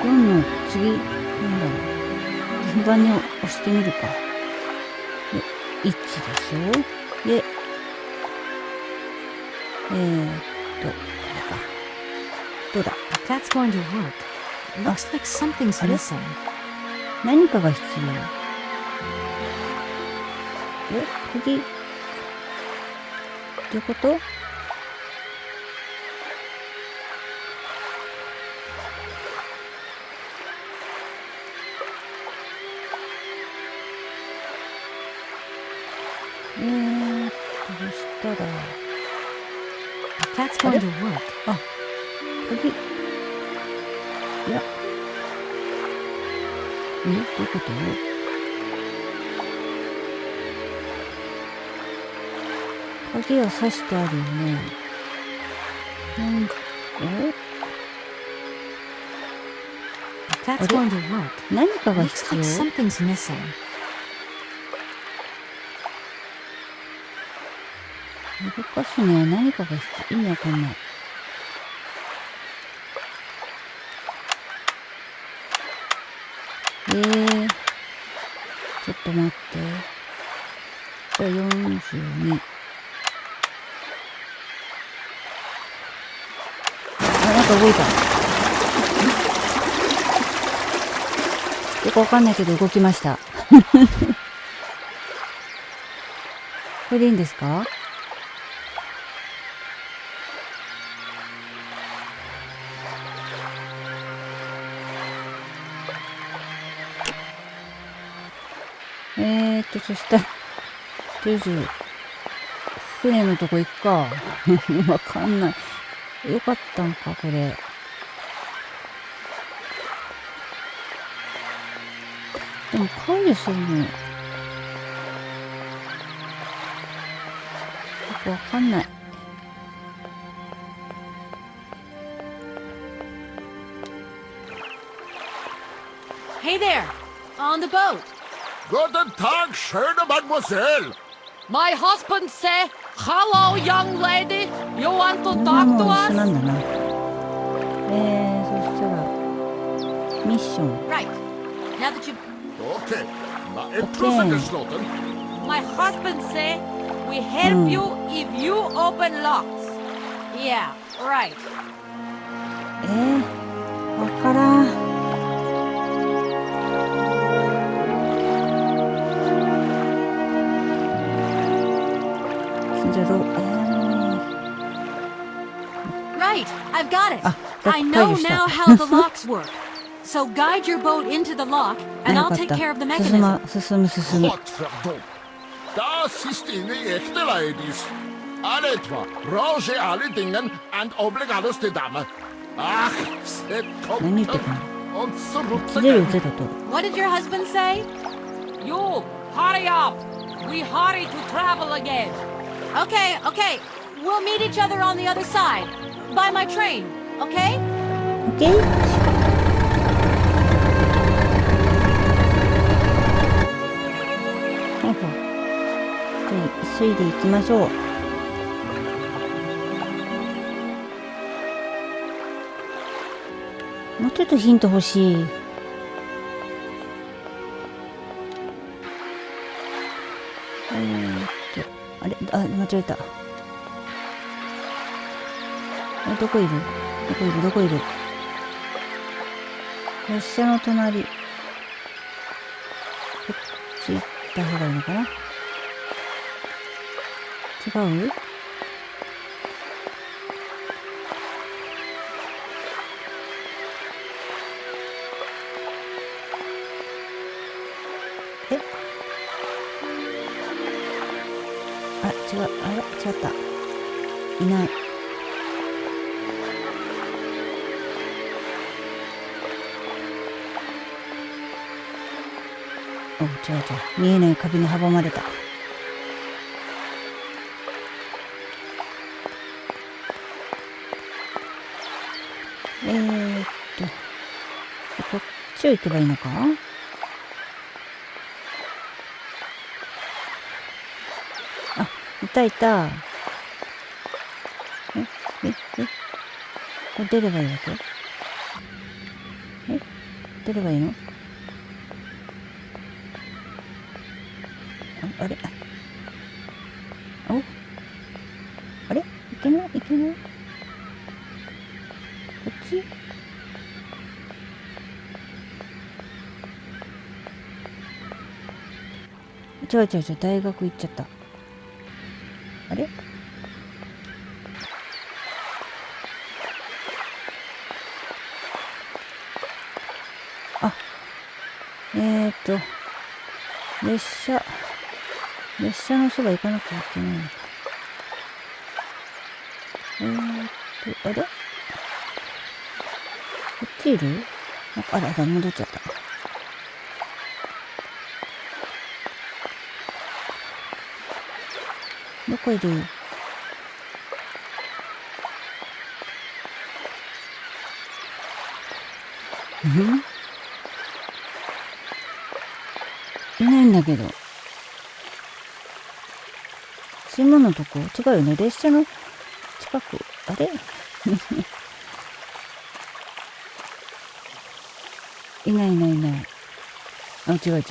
4の次、なんだろう。順番に押してみるか。で、1でしょ。で、これか。どうだ。If that's going to work, it looks like something's missing. 何かが必要。鍵。どういうこと？そしたら。If that's going to work. あ、鍵。いや。どういうこと？鍵は刺してあるよね。If that's going to work. 何かが Looks 必要？ like something's missing. 動かすには何かが必要。意味わかんない。ちょっと待って。じゃあ42。なんか動いた。よくわかんないけど動きました。これでいいんですか？そしたら、とりあえず、船のとこ行くか。わかんない。よかったんか、これ。でも、解除するの。よくわかんない。Hey there! On the boat! Guten Tag, schöne Mademoiselle. My husband say, hello, young lady. You want to みんな talk も to う一緒な us? んだな。そしたら、ミッション。 Right. Now that you... Okay, na Entschlusse geschlossen. My husband say, we help you if you open locks. Yeah, right. わからん。Right, I've got it. あ、I know now how the locks work. So guide your boat into the lock, and I'll take care of the mechanism. 進む。 Gottverdammt. Das ist eine echte Ladies. Alle etwa, Roger alle Dingen and obligados de Dame. Ach, se kommt und zurück. What did your husband say? You, hurry up. We hurry to travel again. Okay. We'll meet each other on the other side. By my train, okay? Okay. 急いで行きましょう。もうちょっとヒント欲しい。あれ、間違えた。どこいる？列車の隣。こっち行った方がいいのかな？違う？しゃった。いない。お、違う違う。見えない壁に阻まれた。こっちを行けばいいのか？あ、いたいた。これ出ればいいわけ？出ればいいの？あれ？お？あれ？いけない？いけない？こっち？違う、大学行っちゃった。あれ？あ、列車のそば行かなきゃいけないのか。あれ？こっちいる？あら、戻っちゃった。どこいる？いないんだけど。島のとこ？違うよね。列車の近く。あれ？いない。あ、違う。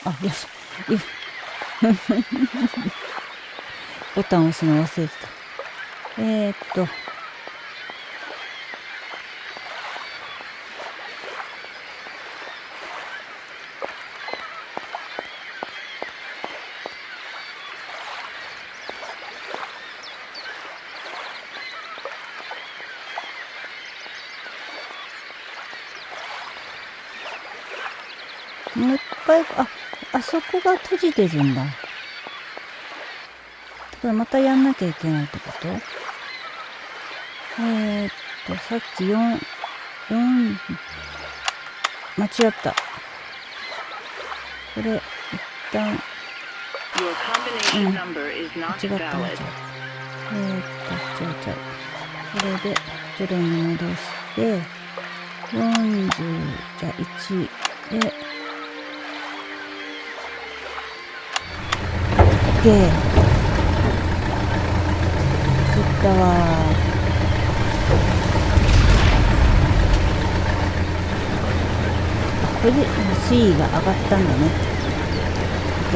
あ、よし。ボタン押すの忘れてた。もう一回、あそこが閉じてるんだ。だからまたやんなきゃいけないってこと？さっき4、間違った。これ、一旦、間違った。違う。これで、0に戻して、40、じゃあ1で、OK。釣ったわ。これで水位が上がったんだね。OK。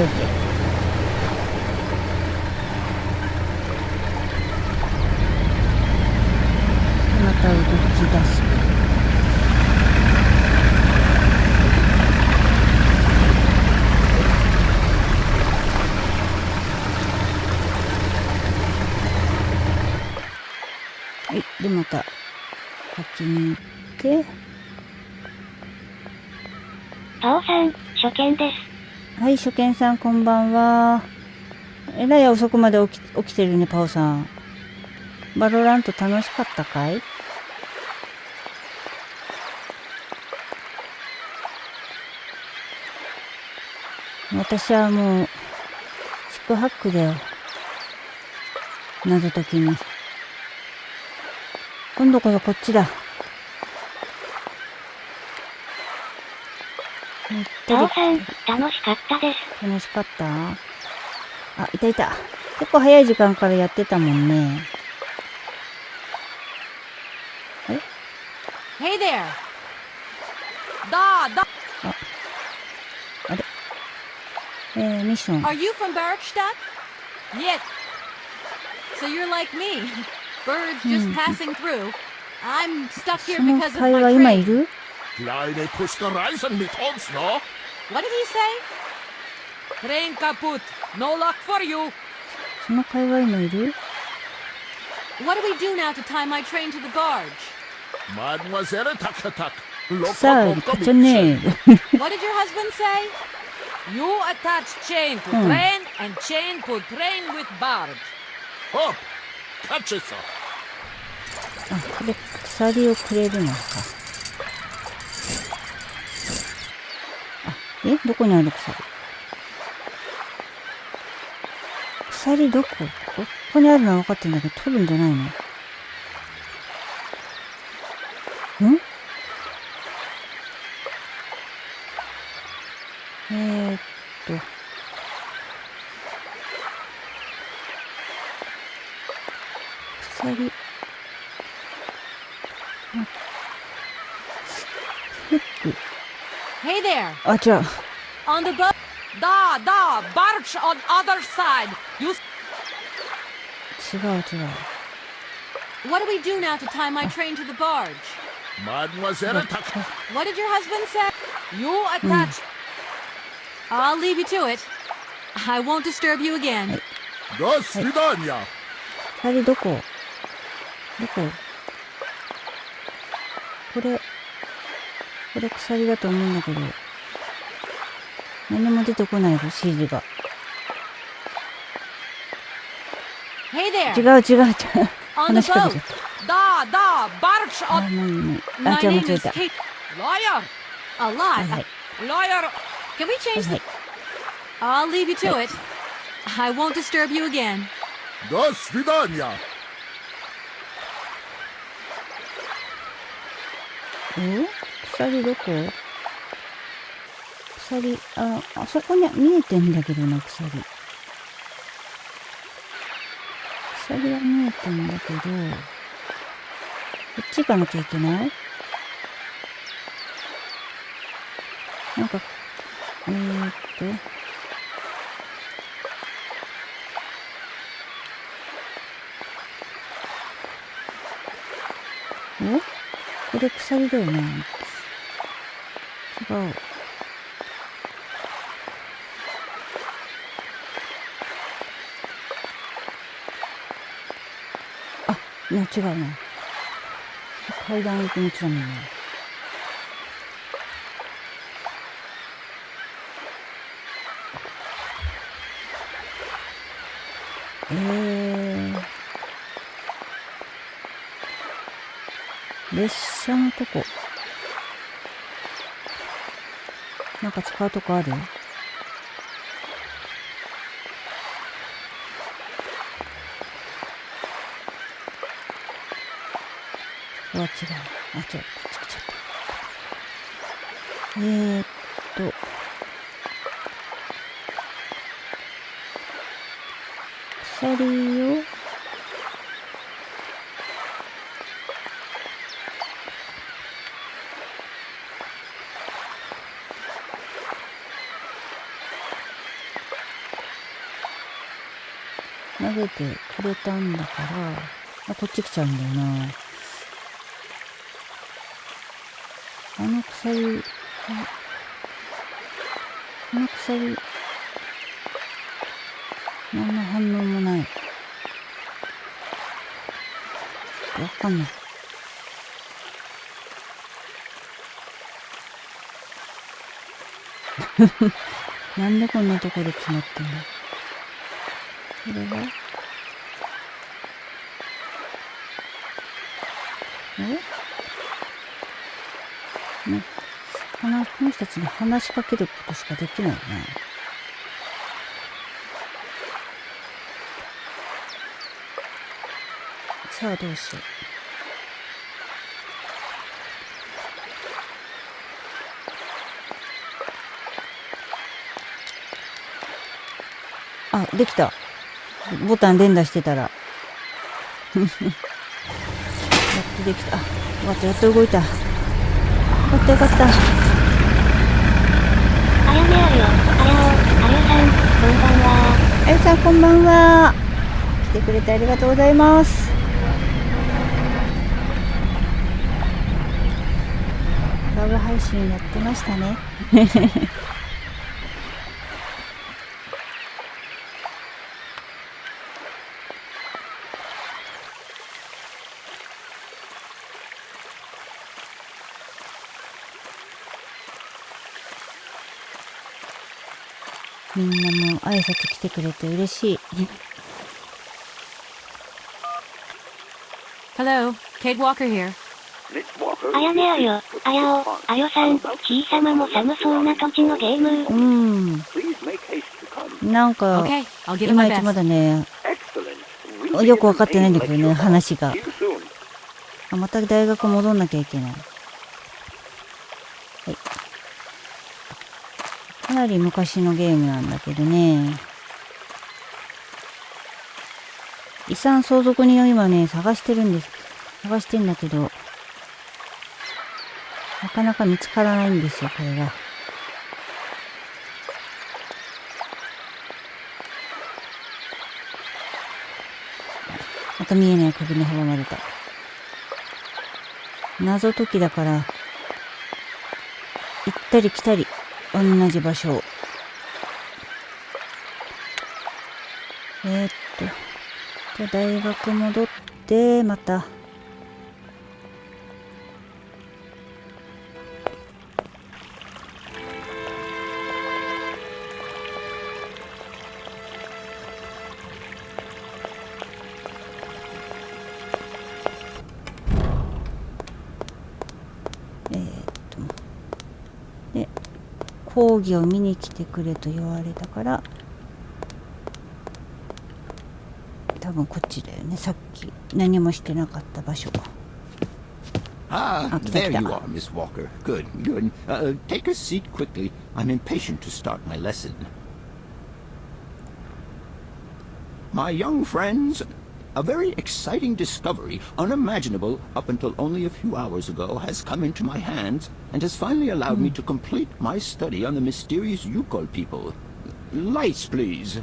また動き出す。はい、でまた先に行って。パオさん、初見です。はい、初見さんこんばんは。えらい遅くまで起きてるね、パオさん。バロラント楽しかったかい？私はもう四苦八苦だよ。謎解きに。今度こそこっちだ。パオさん、楽しかったです。楽しかった？あ、いた。結構早い時間からやってたもんね。Hey there! あれ？ミッション。Are you from Bergstadt? Yes. So you're like me. Birds just passing through. I'm stuck here その because of 会 my 話今い train. る？ Kleine Puskereisen mit uns, no? What did he say? Train kaput. No luck for you. その会話もいる？ What do we do now to tie my train to the barge? Mademoiselle Tak-Tak. さあ、勝ちゃねえ。 What did your husband say? You attach chain to train and chain to train with barge. Hop! Catch it, sir. あ、これ鎖をくれるのか。あ、どこにある鎖？鎖どこ？ここにあるのは分かってるんだけど、取るんじゃないの？ん？鎖。フック。Hey there. あ、違う。On the boat. Da, barge on other side. You. 違う。What do we do now to tie my train to the barge? Mademoiselle Tak-Tak. What did your husband say? You attach. I'll leave you to it. I won't disturb you again. До свидания. 鎖どこ？これ鎖だと思うんだけど、何も出てこないよ、指示が。Hey there. 違う。 On the 話しか boat. けちゃった。Da, barge あ、 on. もういい。My あ、違う、間 name 違え is た。 Kate. Lawyer. A lie. Lawyer. Can we change the? I'll leave you to it. I won't disturb you again. До свидания. 鎖どこ？鎖、あそこに見えてんだけどな、鎖。鎖は見えてんだけど、こっち行かなきゃいけない？なんか、これ鎖だよね。違う。あ、違うな。階段行く道だもんね。列車のとこ。なんか使うとこある？違う。こっち来ちゃった。鎖を投げてくれたんだから、こっち来ちゃうんだよな。この鎖、何の反応もない。わかんない。なんでこんなところで詰まってんの？これは？この人たちに話しかけることしかできないな。さあどうしよう。あ、できた。ボタン連打してたら。やっとできた。あ、よかった、やっと動いた。よかったよかった。あやめあるよ。あゆさんこんばんは。来てくれてありがとうございます。ライブ配信やってましたね。みんなもう挨拶来てくれて嬉しい。Hello, Kate Walker here. あやねあよ、あやお、あよさん、ちいさまも寒そうな土地のゲーム。なんか、 Okay, I'll give い it ま my いちま best. だね、よくわかってないんだけどね、話が。あ、また大学戻んなきゃいけない。はい。かなり昔のゲームなんだけどね。遺産相続人を今ね、探してんだけど、なかなか見つからないんですよ、これが。また見えない壁に阻まれた。謎解きだから、行ったり来たり、同じ場所を。じゃあ大学戻って、また。で、講義を見に来てくれと言われたから、多分こっちだよね。さっき何もしてなかった場所。Ah, there you are, Miss Walker. Good, good. Take a seat quickly. I'm impatient to start my lesson. My young friends, a very exciting discovery, unimaginable up until only a few hours ago, has come into my hands and has finally allowed me to complete my study on the mysterious Yukol people. Lights, please.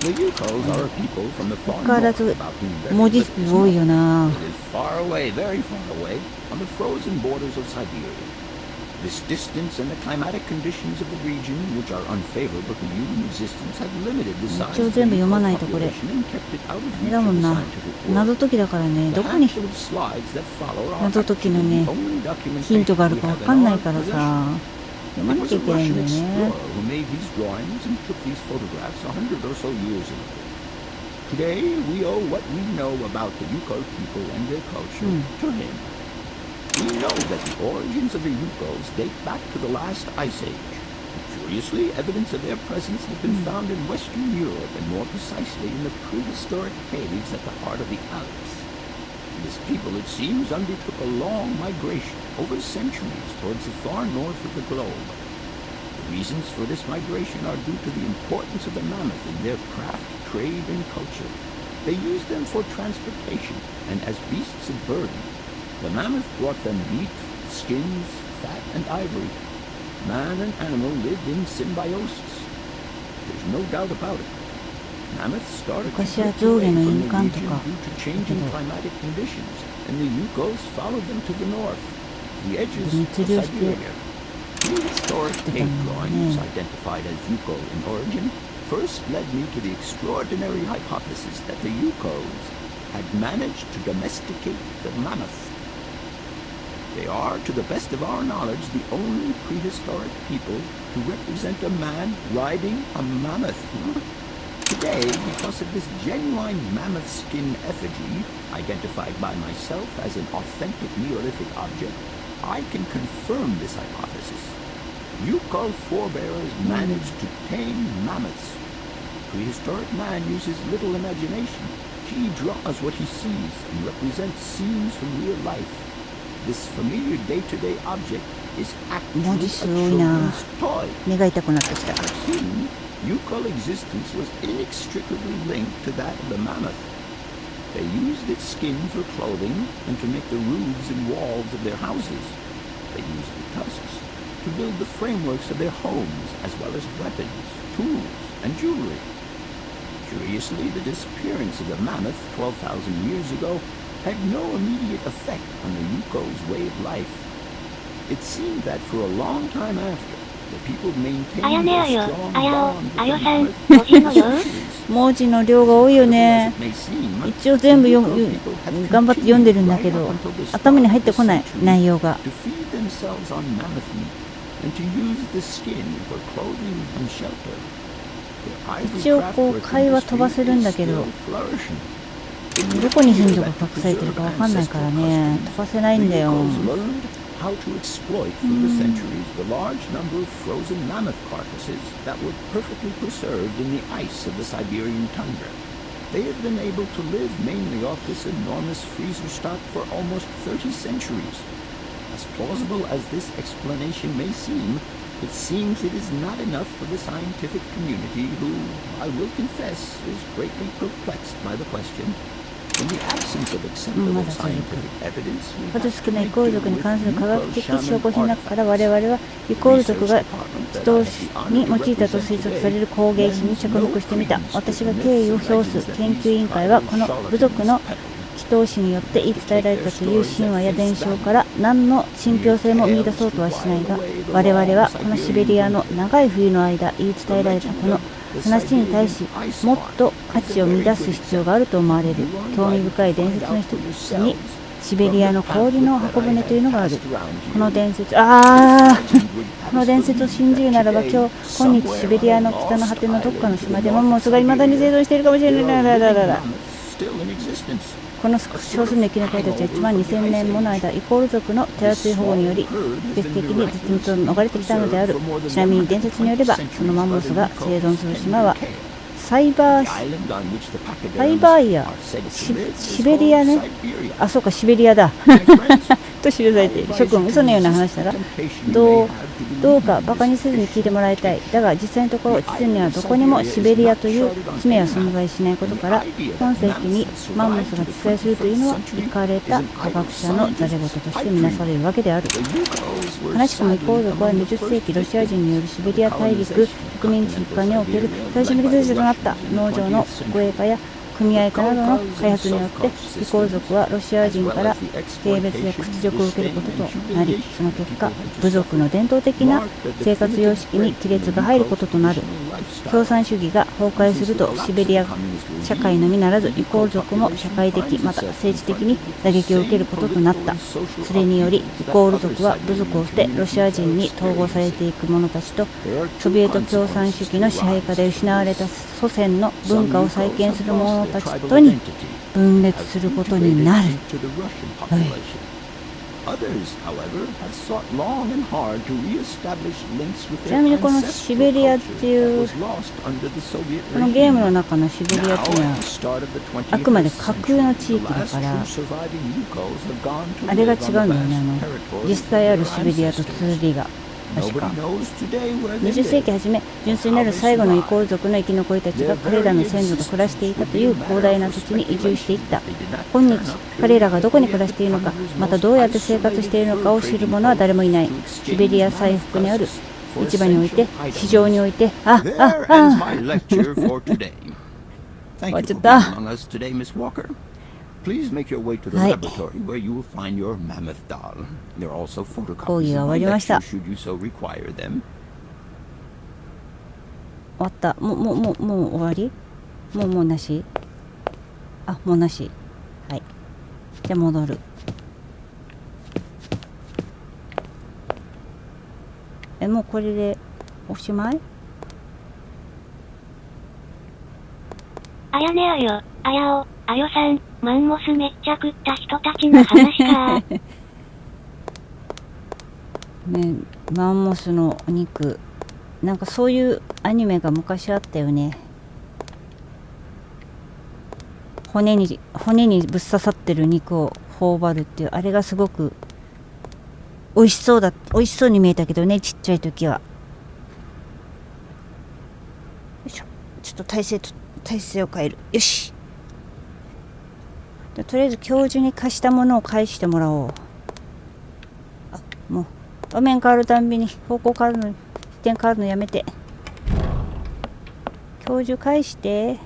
The Yukols are a people from the far north about whom very little is known. It is far away, very far away, on the frozen borders of Syberia. This distance and the climatic conditions of the region, which are unfavorable to human existence, have limited the size of the Yukol population and kept it out of reach of the scientific world. 謎解きだからね、どこに The slides that follow are 謎解きのね、 the only documentation ヒントがあるかわかんないから we have in さ、 our 読まな It きゃ was いけ a ないん Russian だよね。 explorer who made these drawings and took these photographs 100 or so years ago. Today, we owe what we know about the Yukol people and their culture to him. We know that the origins of the Yukols date back to the last ice age. Curiously, evidence of their presence has been found in Western Europe and more precisely in the prehistoric caves at the heart of the Alps. This people, it seems, undertook a long migration over centuries towards the far north of the globe. The reasons for this migration are due to the importance of the mammoth in their craft, trade, and culture. They used them for transportation and as beasts of burden. The mammoth brought them meat, skins, fat, and ivory. Man and animal lived in symbiosis. There's no doubt about it. Mammoths started to drift away from the region due to changing climatic conditions, and the Yukos followed them to the north, the edges of Syberia. Prehistoric cave drawings, identified as Yukol in origin, first led me to the extraordinary hypothesis that the Yukos had managed to domesticate the mammoth. They are, to the best of our knowledge, the only prehistoric people to represent a man riding a mammoth. Today, because of this genuine mammoth skin effigy, identified by myself as an authentic Neolithic object, I can confirm this hypothesis. Yukol forebears managed to tame mammoths. Prehistoric man uses little imagination. He draws what he sees and represents scenes from real life. This familiar day-to-day object is actually a children's toy. Soon, Yukol existence was inextricably linked to that of the mammoth. They used its skin for clothing and to make the roofs and walls of their houses. They used the tusks to build the frameworks of their homes, as well as weapons, tools, and jewelry. Curiously, the disappearance of the mammoth 12,000 years ago had no immediate effect on the Yukol's way of life. It seemed that for a long time after, the people maintained a strong bond with the mammoth. 文字の量が多いよね。一応全部頑張って読んでるんだけど、頭に入ってこない内容が。To feed themselves on mammoth meat and to use the skin for clothing and shelter. 一応こう会話飛ばせるんだけど、どこにヒントが隠されてるかわかんないからね、飛ばせないんだよ。How to exploit through the centuries the large number of frozen mammoth carcasses that were perfectly preserved in the ice of the Siberian tundra. They have been able to live mainly off this enormous freezer stock for almost 30 centuries. As plausible as this explanation may seem, it seems it is not enough for the scientific community who, I will confess, is greatly perplexed by the question.In the absence of acceptable scientific evidence, 数少ないイコール族に関する科学的証拠品の中から我々はイコール族が祈祷に用いたと推測される工芸品に着目してみた。私が敬意を表す研究委員会はこの部族の祈祷師によって言い伝えられたという神話や伝承から何の信憑性も見出そうとはしないが、我々はこのシベリアの長い冬の間言い伝えられたこの話に対しもっと価値を見出す必要があると思われる。興味深い伝説の一つにシベリアの氷の箱舟というのがある。この伝説この伝説を信じるならば今日シベリアの北の果てのどっかの島でマンモスが未だに生存しているかもしれない。この少数の生き残りたちは1万2000年もの間イコール族の手厚い保護により奇跡的に絶滅を逃れてきたのである。ちなみに伝説によればそのマンモスが生存する島はサイバーイアシベリアね。あ、そうか、シベリアだと記されている。諸君、嘘のような話ならどうかバカにせずに聞いてもらいたい。だが実際のところ地図にはどこにもシベリアという地名は存在しないことから、今世紀にマンモスが実在するというのはイかれた科学者のざれ言としてみなされるわけである。悲しくもイコール族は20世紀ロシア人によるシベリア大陸植民地一貫における最初の技術となった農場の護衛化や組合化などの開発によってイコール族はロシア人から軽蔑や屈辱を受けることとなり、その結果部族の伝統的な生活様式に亀裂が入ることとなる。共産主義が崩壊するとシベリア社会のみならずイコール族も社会的また政治的に打撃を受けることとなった。それによりイコール族は部族を捨てロシア人に統合されていく者たちとソビエト共産主義の支配下で失われた祖先の文化を再建する者たちとに分裂することになる。ちなみにこのシベリアっていうこのゲームの中のシベリアっていうのはあくまで架空の地域だからあれが違うんだよね。実際あるシベリアと通りが確か20世紀初め純粋なる最後のイコール族の生き残りたちが彼らの先祖と暮らしていたという広大な土地に移住していった。今日彼らがどこに暮らしているのか、またどうやって生活しているのかを知る者は誰もいない。シベリア最北にある市場において市場において終わっちゃった。Please make your way to the laboratory where you will find your mammoth doll. There are also photocopies of my lecture should you so require them. 終わった。もう終わり？もうなし？あ、もうなし。はい。じゃあ戻る。もうこれでおしまい？あやねあよ、あやお、あよさん。マンモスめっちゃ食った人たちの話かね、マンモスのお肉なんかそういうアニメが昔あったよね。骨にぶっ刺さってる肉を頬張るっていうあれがすごく美味しそうに見えたけどね、ちっちゃい時は。よいしょ、ちょっと体勢を変える。よし、とりあえず教授に貸したものを返してもらおう。もう画面変わるたんびに方向変わるの、視点変わるのやめて。教授返して。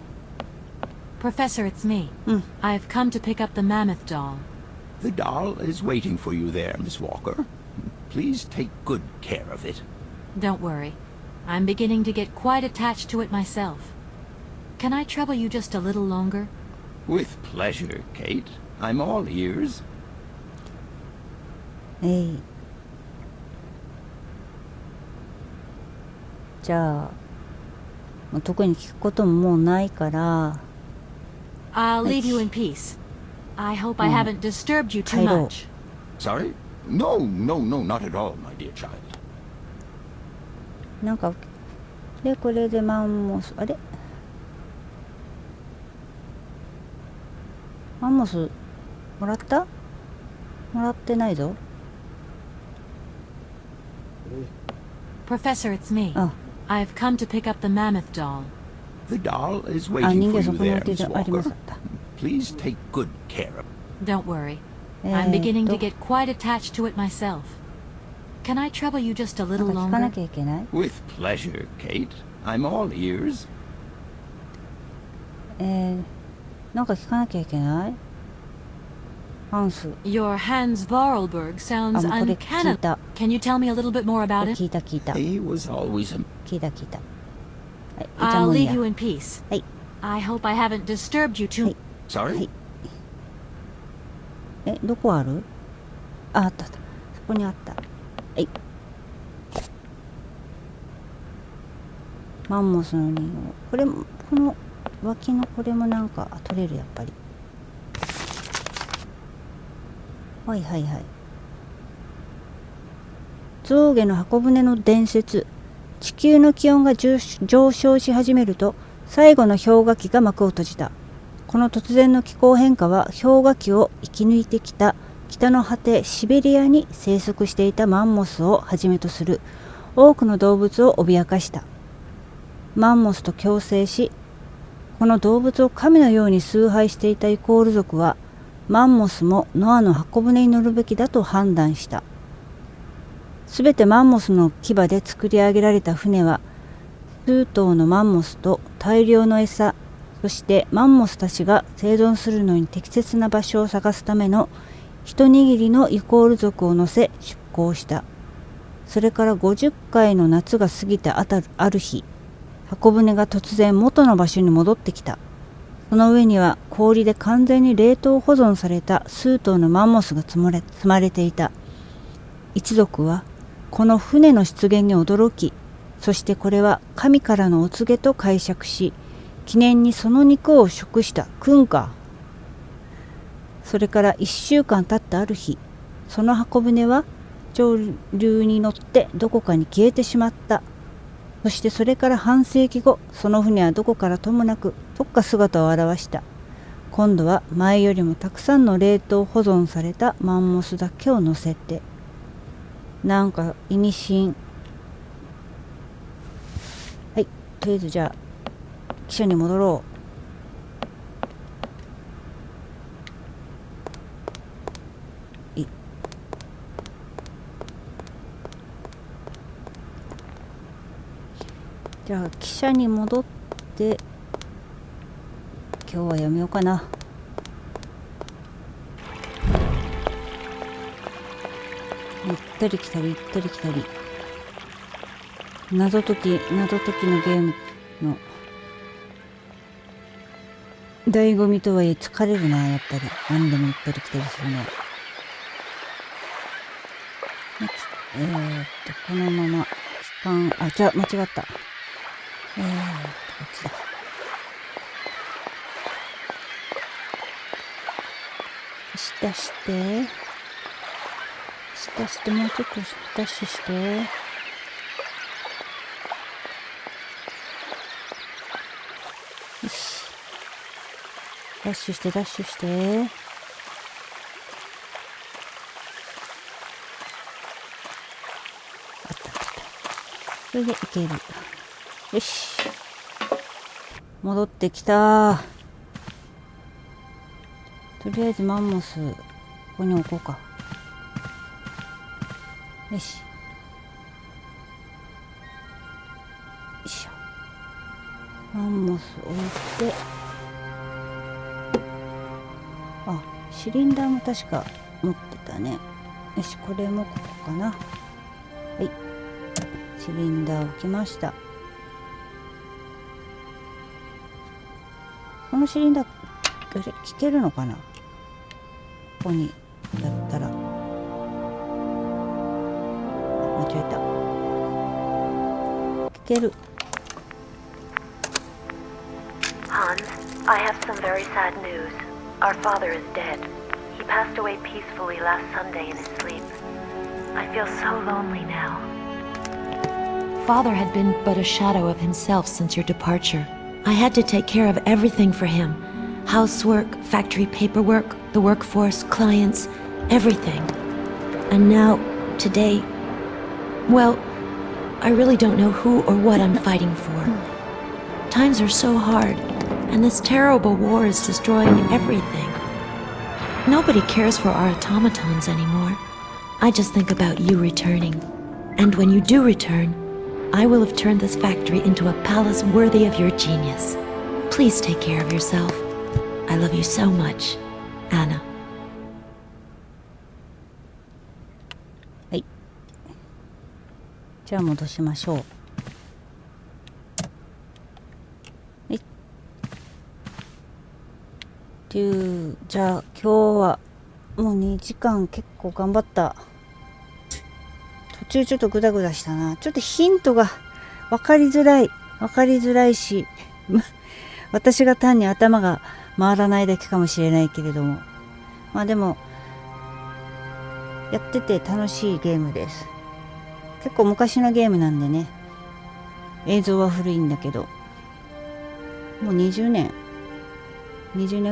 Professor, it's me. I've come to pick up the mammoth doll. The doll is waiting for you there, Miss Walker. Please take good care of it. Don't worry. I'm beginning to get quite attached to it myself. Can I trouble you just a little longer? With pleasure, Kate. I'm all ears. じゃあ特に聞くことももうないから。 I'll leave you in peace. I hope I haven't disturbed you too much. Sorry? No, no, no, not at all, my dear child. なんかでこれでマンモス、あれマンモスもらった？もらってないぞ。 Professor, it's me. I've come to pick up the mammoth doll. The doll is waiting for you there, Miss Walker. Please take good care of it. Don't worry. I'm beginning to get quite attached to it myself. Can I trouble you just a little longer? With pleasure, Kate. I'm all ears. なんか聞かなきゃいけない？ハンス。 Your Hans Vorarlberg sounds uncanny. Can you tell me a little bit more about it? 聞いた聞いた。 He was always a... 聞いた聞いた。I'll leave you in peace. I hope I haven't disturbed you too. Sorry? どこある？あったあった。そこにあった。はい。マンモスの人形。これも、この脇のこれもなんか取れる、やっぱり。はいはいはい。象牙の箱舟の伝説。地球の気温が上昇し始めると、最後の氷河期が幕を閉じた。この突然の気候変化は氷河期を生き抜いてきた北の果てシベリアに生息していたマンモスをはじめとする多くの動物を脅かした。マンモスと共生し、この動物を神のように崇拝していたイコール族は、マンモスもノアの箱舟に乗るべきだと判断した。すべてマンモスの牙で作り上げられた船は、数頭のマンモスと大量の餌、そしてマンモスたちが生存するのに適切な場所を探すための一握りのイコール族を乗せ出港した。それから50回の夏が過ぎたある日、箱舟が突然元の場所に戻ってきた。その上には氷で完全に冷凍保存された数頭のマンモスが積まれていた。一族はこの船の出現に驚き、そしてこれは神からのお告げと解釈し、記念にその肉を食した君か。それから1週間経ったある日、その箱舟は潮流に乗ってどこかに消えてしまった。そしてそれから半世紀後、その船はどこからともなくどっか姿を現した。今度は前よりもたくさんの冷凍保存されたマンモスだけを乗せて。なんか意味深。はい、とりあえずじゃあ記者に戻ろう。じゃあ記者に戻って今日はやめようかな。行ったり来たり行ったり来たり、謎解きのゲームの醍醐味とはいえ疲れるな、やっぱり。何でも行ったり来たりするのは。このままじゃあ間違った。こっちだ。出してもうちょっとダッシュして。よし。ダッシュして。あった。それでいける。よし。戻ってきた。とりあえずマンモス、ここに置こうか。よし。よいしょ。マンモス置いて。あ、シリンダーも確か持ってたね。よし、これもここかな。はい。シリンダー置きました。このシリンダー、聞けるのかな？ここにやったら。間違えた。聞ける。I have some very sad news. Our father is dead. He passed away peacefully last Sunday in his sleep. I feel so lonely now. Father had been but a shadow of himself since your departure. I had to take care of everything for him. Housework, factory paperwork, the workforce, clients, everything. And now, today, well, I really don't know who or what I'm fighting for. Times are so hard, and this terrible war is destroying everything. Nobody cares for our automatons anymore. I just think about you returning. And when you do return, I will have turned this factory into a palace worthy of your genius. Please take care of yourself. I love you so much, Anna. はい。じゃあ戻しましょう。はい。じゃあ今日はもう2時間結構頑張った。途中ちょっとグダグダしたな。ちょっとヒントが分かりづらいし私が単に頭が回らないだけかもしれないけれども、まあでもやってて楽しいゲームです。結構昔のゲームなんでね、映像は古いんだけど、もう20年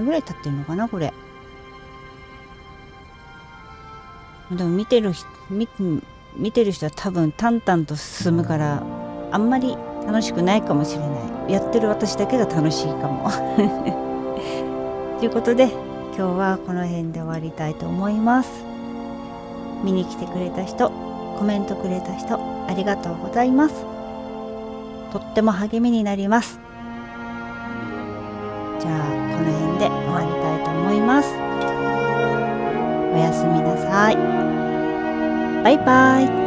ぐらい経ってるのかなこれ。でも見てる人は多分淡々と進むからあんまり楽しくないかもしれない。やってる私だけが楽しいかもということで今日はこの辺で終わりたいと思います。見に来てくれた人、コメントくれた人ありがとうございます。とっても励みになります。じゃあこの辺で終わりたいと思います。おやすみなさい。バイバイ。